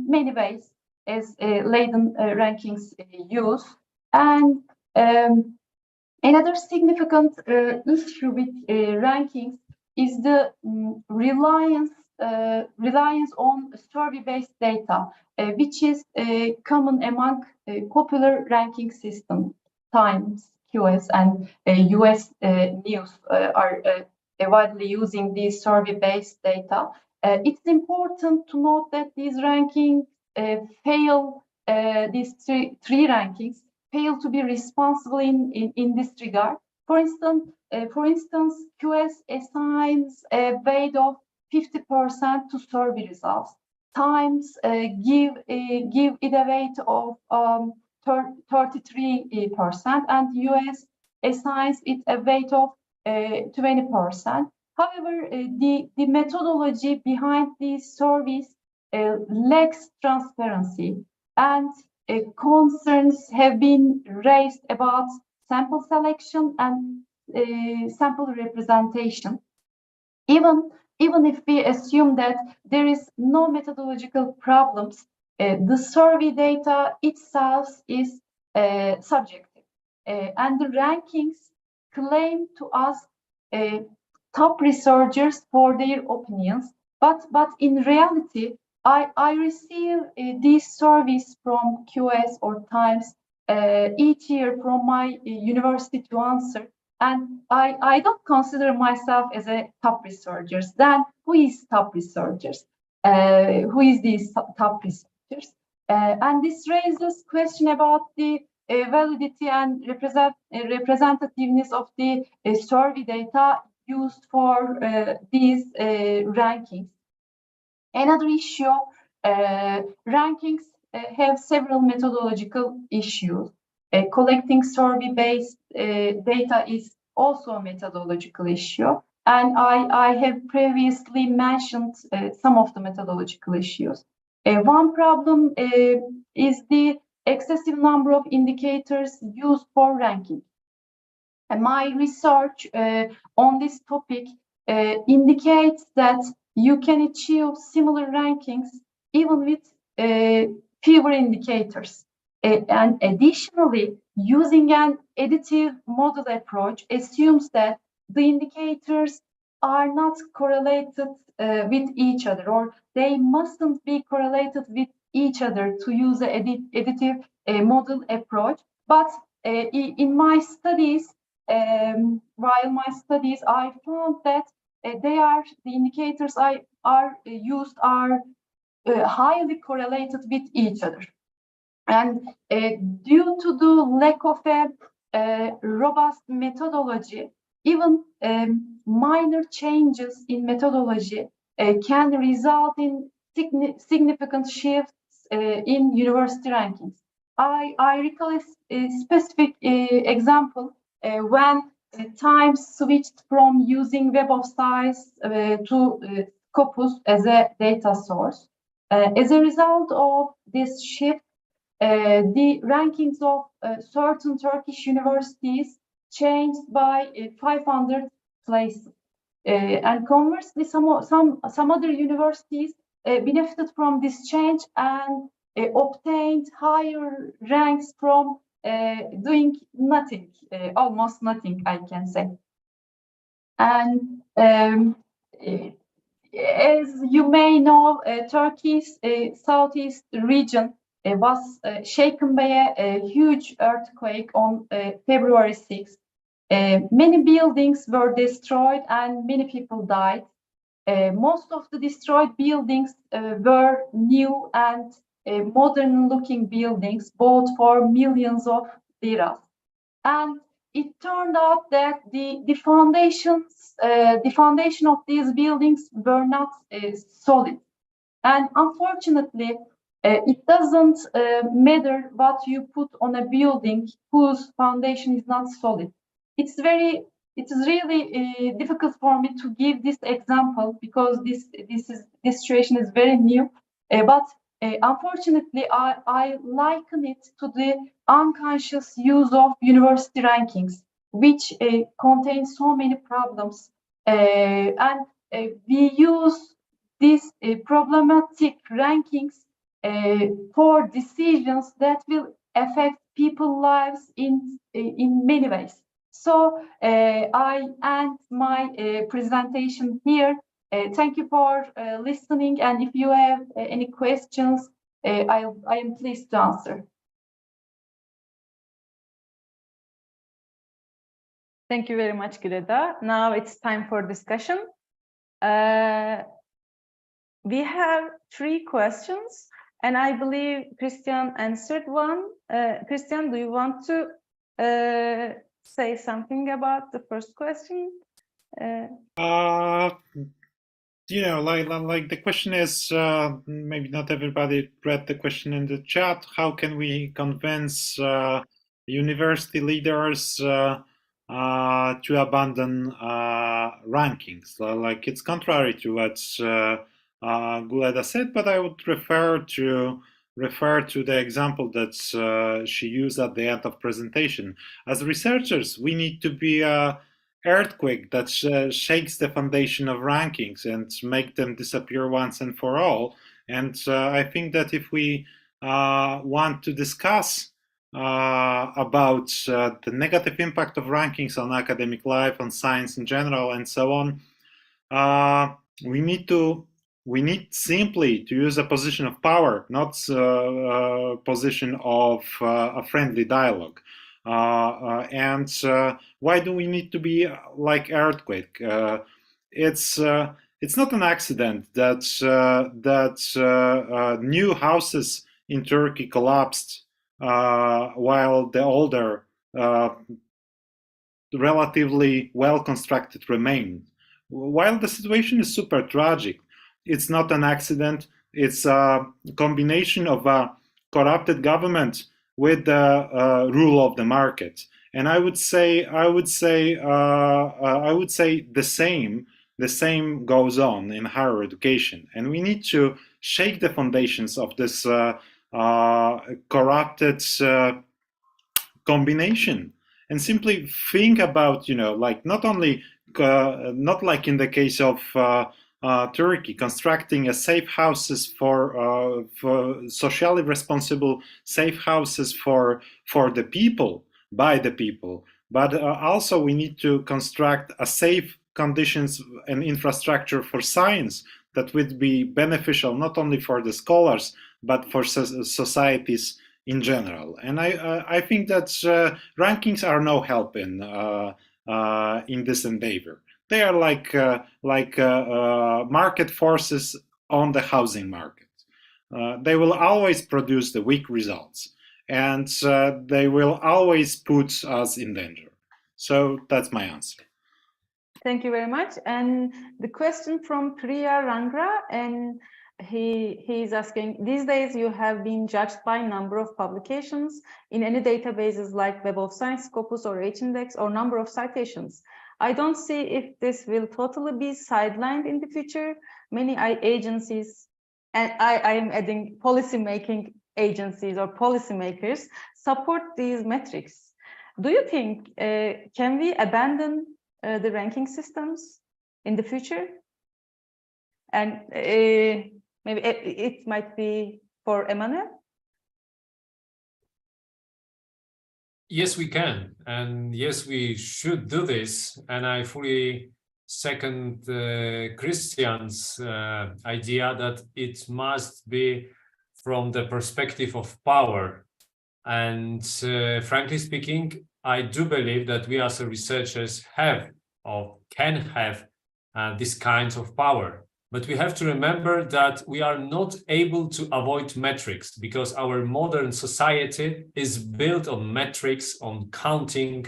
many ways, as Leiden rankings use. And another significant issue with rankings is the reliance on survey-based data, which is common among popular ranking systems. Times, QS, and US News are widely using these survey-based data. It's important to note that these rankings fail, these three rankings fail to be responsible in this regard. For instance, QS assigns a weight of 50% to survey results. Times give it a weight of 33%, and US assigns it a weight of 20%. However, the methodology behind these surveys lacks transparency, and concerns have been raised about sample selection and sample representation. Even if we assume that there is no methodological problems, the survey data itself is subjective, and the rankings claim to ask top researchers for their opinions, but in reality, I receive these surveys from QS or Times each year from my university to answer, and I don't consider myself as a top researcher. Then who is top researchers? Who is these top researchers? And this raises question about the validity and representativeness of the survey data used for these rankings. Another issue, rankings have several methodological issues. Collecting survey-based data is also a methodological issue. And I have previously mentioned some of the methodological issues. One problem is the excessive number of indicators used for ranking. And my research on this topic indicates that you can achieve similar rankings even with fewer indicators. And additionally, using an additive model approach assumes that the indicators are not correlated with each other, or they mustn't be correlated with each other to use an additive model approach. But in my studies, while my studies, I found that the indicators are used are highly correlated with each other. And due to the lack of a robust methodology, even minor changes in methodology can result in significant shifts in university rankings. I recall a specific example when Times switched from using Web of Science to Scopus as a data source. As a result of this shift, the rankings of certain Turkish universities changed by 500 places. And conversely, some other universities benefited from this change and obtained higher ranks from doing nothing, almost nothing, I can say. And as you may know, Turkey's southeast region was shaken by a huge earthquake on February 6th. Many buildings were destroyed and many people died. Most of the destroyed buildings were new and modern-looking buildings, bought for millions of liras. And it turned out that the foundation of these buildings were not solid. And unfortunately, it doesn't matter what you put on a building whose foundation is not solid. It is really difficult for me to give this example because this situation is very new. But unfortunately, I liken it to the unconscious use of university rankings, which contain so many problems. And we use these problematic rankings for decisions that will affect people's lives in many ways. So I end my presentation here. Thank you for listening, and if you have any questions, I am pleased to answer. Thank you very much, Greta. Now it's time for discussion. We have 3 questions, and I believe Christian answered one. Christian, do you want to say something about the first question? You know, like the question is, maybe not everybody read the question in the chat. How can we convince university leaders to abandon rankings? Like, it's contrary to what Guleda said, but I would refer to the example that she used at the end of presentation. As researchers, we need to be earthquake that shakes the foundation of rankings and make them disappear once and for all. And I think that if we want to discuss about the negative impact of rankings on academic life, on science in general, and so on, we need simply to use a position of power, not a position of a friendly dialogue. And why do we need to be like earthquake? It's not an accident that new houses in Turkey collapsed while the older, relatively well-constructed remained. While the situation is super tragic, it's not an accident. It's a combination of a corrupted government with the rule of the market, and I would say the same goes on in higher education, and we need to shake the foundations of this corrupted combination, and simply think about, you know, like not like in the case of Turkey, constructing a safe houses for socially responsible safe houses for the people, by the people, but also we need to construct a safe conditions and infrastructure for science that would be beneficial not only for the scholars but for societies in general. And I think that rankings are no help in this endeavor. They are like market forces on the housing market. They will always produce the weak results, and they will always put us in danger. So that's my answer. Thank you very much. And the question from Priya Rangra, and he is asking, these days you have been judged by number of publications in any databases like Web of Science, Scopus, or H-Index, or number of citations. I don't see if this will totally be sidelined in the future. Many agencies, and I am adding policy-making agencies or policymakers, support these metrics. Do you think, can we abandon the ranking systems? in the future? And maybe it might be for Emmanuel. Yes, we can, and yes, we should do this. And I fully second Christian's idea that it must be from the perspective of power. And frankly speaking, I do believe that we as researchers have or can have this kind of power. But we have to remember that we are not able to avoid metrics because our modern society is built on metrics, on counting,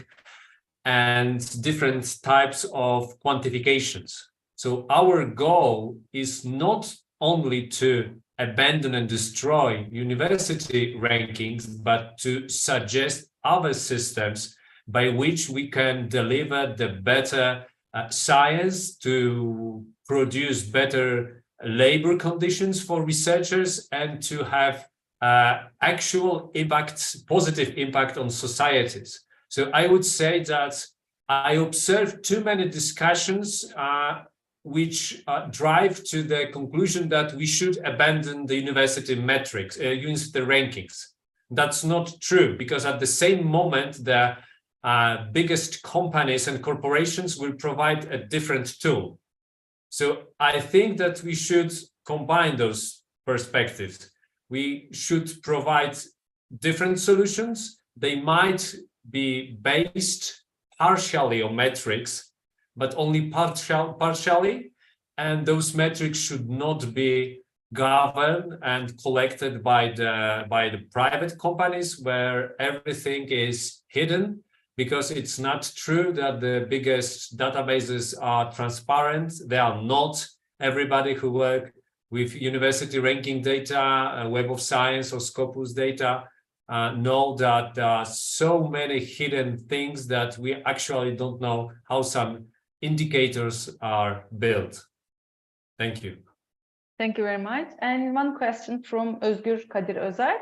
and different types of quantifications. So our goal is not only to abandon and destroy university rankings, but to suggest other systems by which we can deliver the better science, to produce better labor conditions for researchers, and to have actual impact, positive impact on societies. So I would say that I observed too many discussions which drive to the conclusion that we should abandon the university metrics, university rankings. That's not true, because at the same moment, the biggest companies and corporations will provide a different tool. So I think that we should combine those perspectives. We should provide different solutions. They might be based partially on metrics, but only partially, and those metrics should not be governed and collected by the private companies where everything is hidden, because it's not true that the biggest databases are transparent. They are not. Everybody who work with university ranking data, Web of Science or Scopus data, know that there are so many hidden things that we actually don't know how some indicators are built. Thank you. Thank you very much. And one question from Özgür Kadir Özer.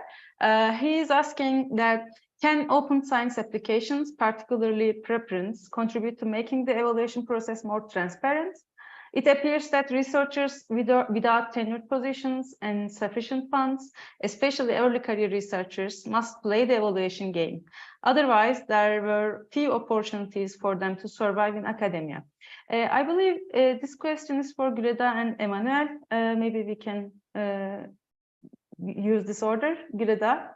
He is asking that, can open science applications, particularly preprints, contribute to making the evaluation process more transparent? It appears that researchers without tenured positions and sufficient funds, especially early career researchers, must play the evaluation game. Otherwise, there were few opportunities for them to survive in academia. I believe this question is for Güleda and Emmanuel. Maybe we can use this order. Güleda.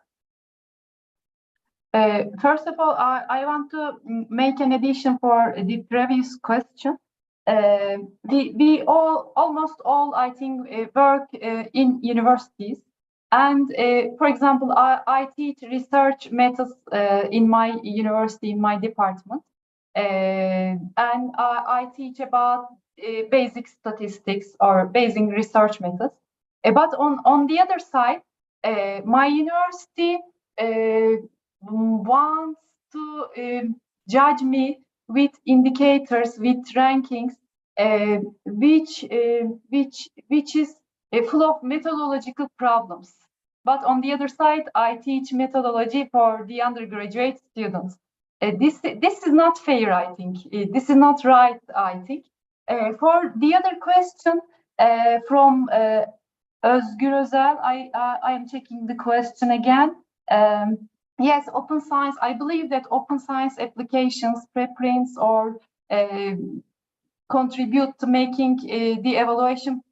First of all, I want to make an addition for the previous question. We almost all, I think, work in universities. And for example, I teach research methods in my university, in my department. And I teach about basic statistics or basic research methods. But on the other side, my university wants to judge me with indicators, with rankings, which is full of methodological problems. But on the other side, I teach methodology for the undergraduate students. This is not fair, I think. This is not right, I think. For the other question from Özgür Özel, I am checking the question again. Yes, open science. I believe that open science applications, preprints, or contribute to making the evaluation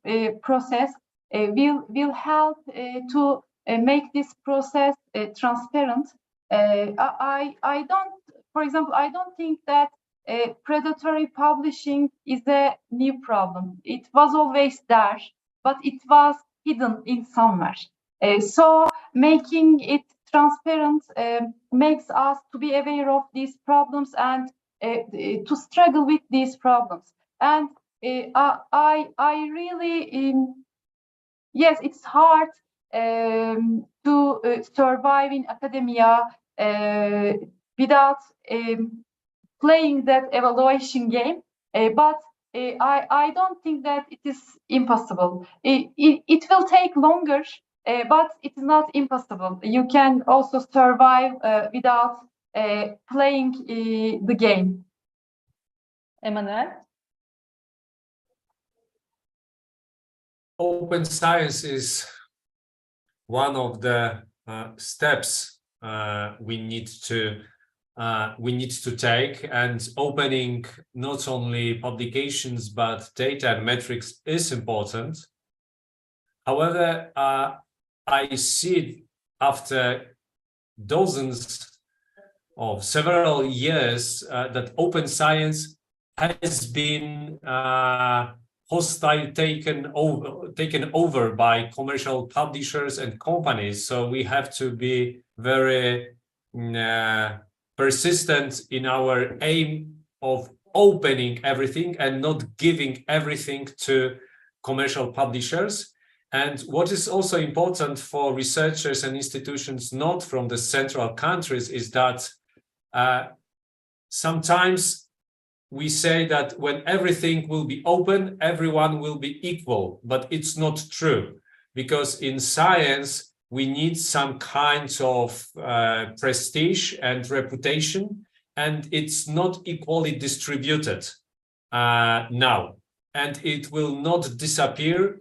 process will help to make this process transparent. I don't, for example, I don't think that predatory publishing is a new problem. It was always there, but it was hidden in somewhere. So making it transparent makes us to be aware of these problems and to struggle with these problems. And I really, yes, it's hard to survive in academia without playing that evaluation game. But I don't think that it is impossible. It will take longer, but it's not impossible. You can also survive without playing the game. Emmanuel? open science is one of the steps we need to take, and opening not only publications but data and metrics is important. However, I see after dozens of several years that open science has been hostile taken over by commercial publishers and companies. So we have to be very persistent in our aim of opening everything and not giving everything to commercial publishers. And what is also important for researchers and institutions not from the central countries is that sometimes we say that when everything will be open, everyone will be equal, but it's not true, because in science, we need some kinds of prestige and reputation, and it's not equally distributed now, and it will not disappear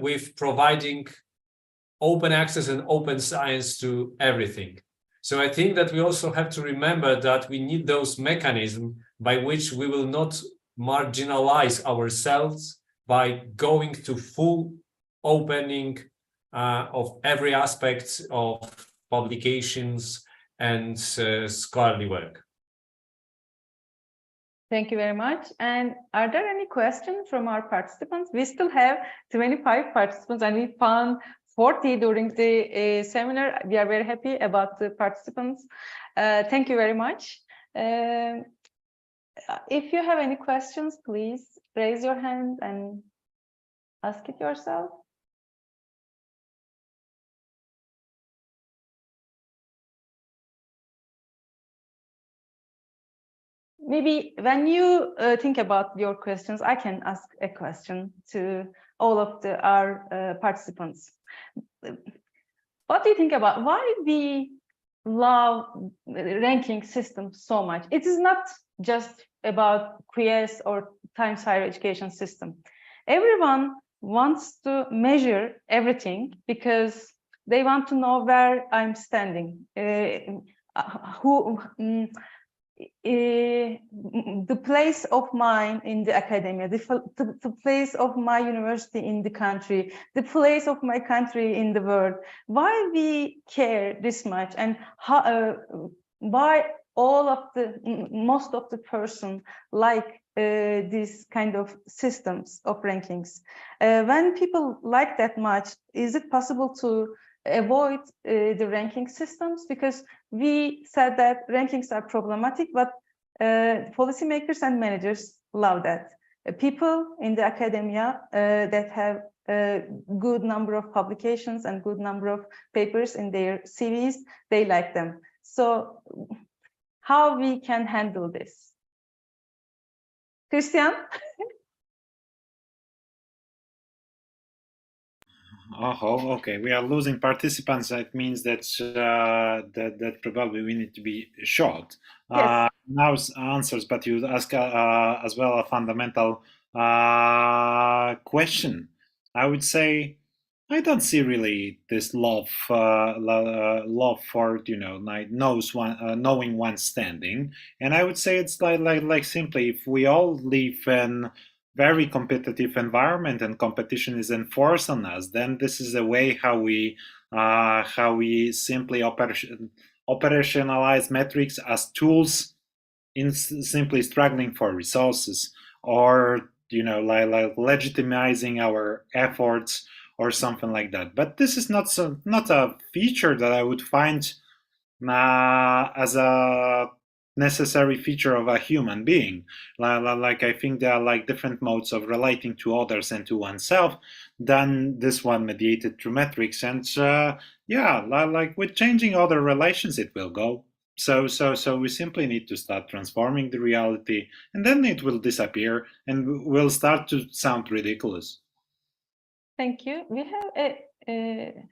with providing open access and open science to everything. So I think that we also have to remember that we need those mechanisms by which we will not marginalize ourselves by going to full opening of every aspect of publications and scholarly work. Thank you very much. And are there any questions from our participants? We still have 25 participants, and we found 40 during the seminar. We are very happy about the participants. Thank you very much. If you have any questions, please raise your hand and ask it yourself. Maybe when you think about your questions, I can ask a question to all of our participants. What do you think about why we love ranking systems so much? It is not just about QS or Times Higher Education system. Everyone wants to measure everything because they want to know where I'm standing, the place of mine in the academia, the place of my university in the country, the place of my country in the world. Why we care this much, and how, why most of the person like these kind of systems of rankings? When people like that much, is it possible to avoid the ranking systems? Because we said that rankings are problematic, but policymakers and managers love that. People in the academia that have a good number of publications and good number of papers in their CVs, they like them. So how we can handle this? Christian? Oh, okay. We are losing participants. That means that that probably we need to be short. Yes. Now answers, but you ask as well a fundamental question. I would say I don't see really this love for like knowing one's standing, and I would say it's like simply if we all live in very competitive environment and competition is enforced on us, then this is a way how we simply operationalize metrics as tools in simply struggling for resources, or like legitimizing our efforts or something like that. But this is not a feature that I would find as a necessary feature of a human being. Like I think there are like different modes of relating to others and to oneself than this one mediated through metrics. And yeah, like with changing other relations, it will go. So we simply need to start transforming the reality, and then it will disappear and will start to sound ridiculous. Thank you. We have a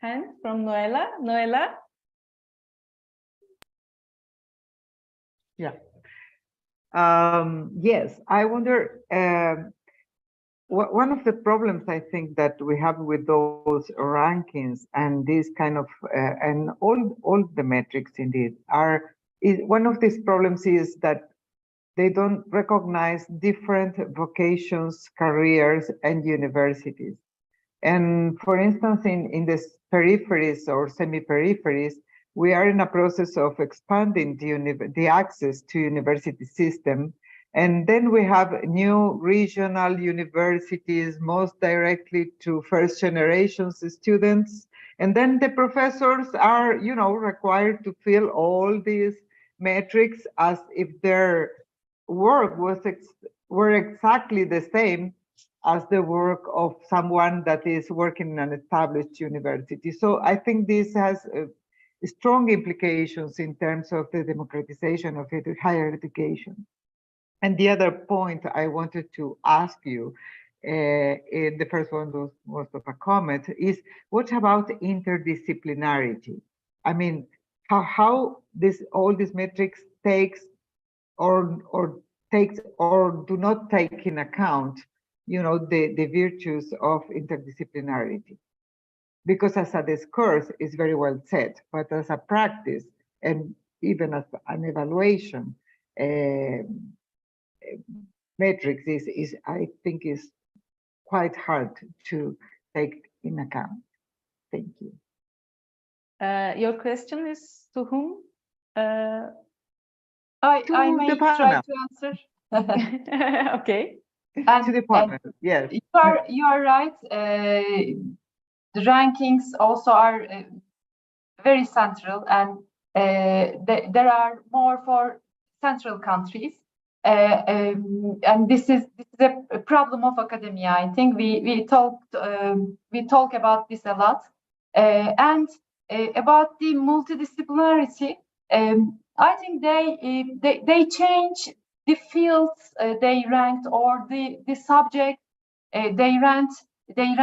hand from Noela. Noela? Yeah. Yes, I wonder one of the problems I think that we have with those rankings and these kind of and all the metrics indeed one of these problems is that they don't recognize different vocations, careers, and universities. And for instance, in the peripheries or semi-peripheries, we are in a process of expanding the access to university system. And then we have new regional universities, most directly to first generations students. And then the professors are, required to fill all these metrics as if their work were exactly the same as the work of someone that is working in an established university. So I think this has strong implications in terms of the democratization of higher education. And the other point I wanted to ask you, the first one was most of a comment, is what about interdisciplinarity? I mean, how all these metrics takes or do not take in account, the virtues of interdisciplinarity. Because as a discourse is very well said, but as a practice and even as an evaluation, metrics is I think is quite hard to take in account. Thank you. Your question is to whom? I may try to answer. Okay. And, to the panel, yes. You are right. The rankings also are very central, and there are more for central countries. And this is a problem of academia. I think we talk about this a lot, and about the multidisciplinarity. I think they change the fields they ranked or the subject they ranked very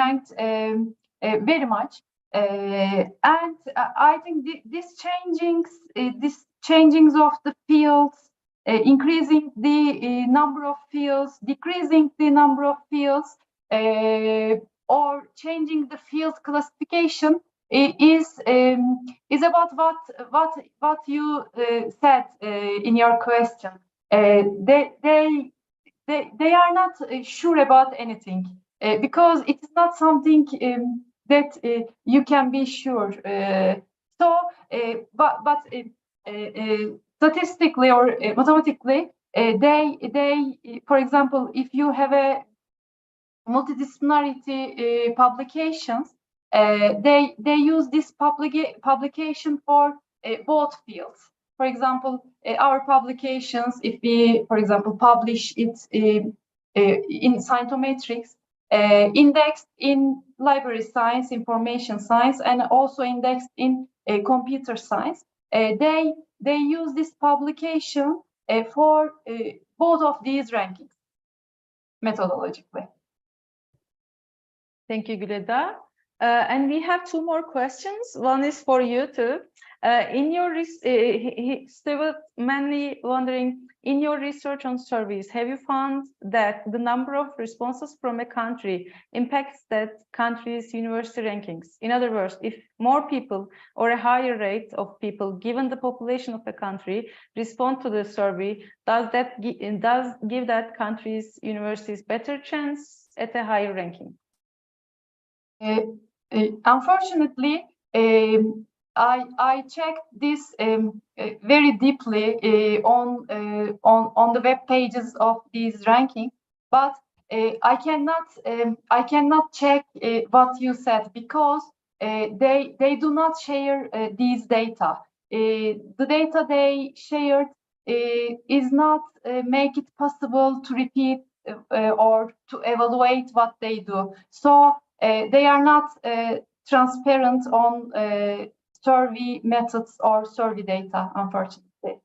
much. And I think this changings of the fields, increasing the number of fields, decreasing the number of fields, or changing the field classification is about what you said in your question. They are not sure about anything because it's not something that you can be sure. But statistically or mathematically, they for example, if you have a multidisciplinarity publications, they use this publication for both fields. For example, our publications, if we, for example, publish it in scientometrics, indexed in library science, information science, and also indexed in computer science, they use this publication for both of these rankings methodologically. Thank you, Güleda. And we have two more questions. One is for you too. In your Steve mainly wondering, in your research on surveys, have you found that the number of responses from a country impacts that country's university rankings? In other words, if more people or a higher rate of people, given the population of a country, respond to the survey, does give that country's universities better chance at a higher ranking? Unfortunately, I checked this very deeply on the web pages of these rankings, but I cannot check what you said because they do not share these data. The data they shared is not make it possible to repeat or to evaluate what they do. So they are not transparent on survey methods or survey data, unfortunately.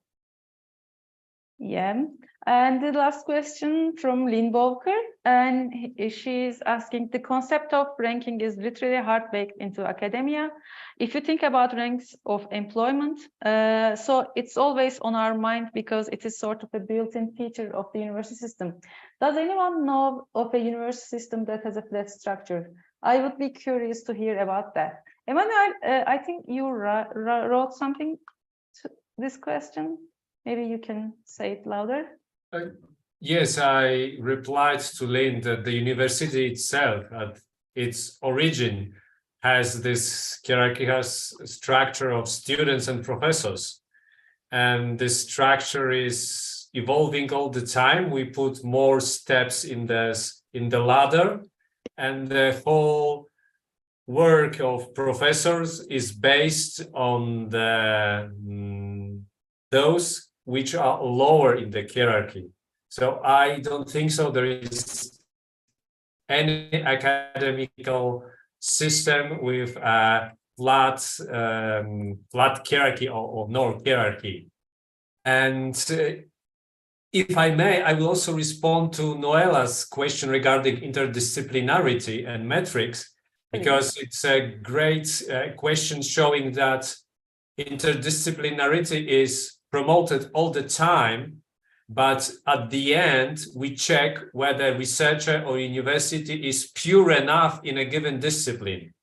Yeah. And the last question from Lynn Volker, and she's asking, the concept of ranking is literally hard-baked into academia. If you think about ranks of employment, so it's always on our mind because it is sort of a built-in feature of the university system. Does anyone know of a university system that has a flat structure? I would be curious to hear about that. Emmanuel, I think you wrote something to this question. Maybe you can say it louder. Yes, I replied to Lynn that the university itself, at its origin, has this hierarchical structure of students and professors. And this structure is evolving all the time. We put more steps in the ladder, and the whole work of professors is based on those which are lower in the hierarchy. So I don't think so there is any academical system with a flat hierarchy or no hierarchy. And if I may, I will also respond to Noela's question regarding interdisciplinarity and metrics, because it's a great question showing that interdisciplinarity is promoted all the time, but at the end, we check whether researcher or university is pure enough in a given discipline,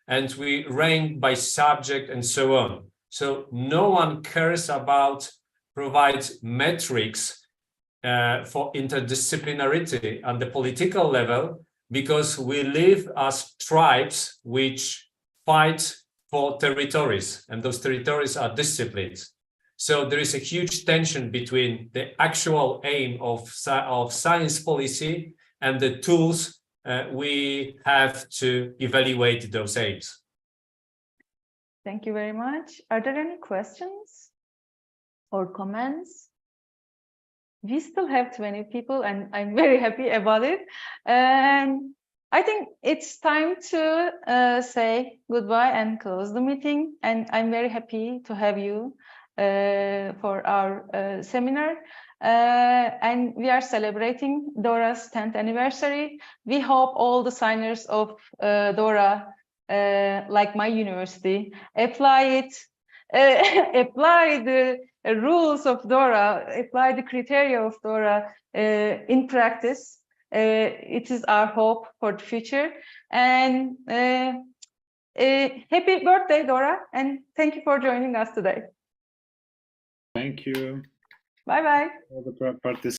and we rank by subject and so on. So no one cares about provide metrics for interdisciplinarity on the political level, because we live as tribes which fight for territories, and those territories are disciplines. So there is a huge tension between the actual aim of science policy and the tools we have to evaluate those aims. Thank you very much. Are there any questions or comments? We still have 20 people, and I'm very happy about it. And I think it's time to say goodbye and close the meeting. And I'm very happy to have you for our seminar. And we are celebrating DORA's 10th anniversary. We hope all the signers of DORA, like my university, apply the rules of DORA, apply the criteria of DORA in practice. It is our hope for the future. And happy birthday, DORA, and thank you for joining us today. Thank you. Bye-bye. For the participation.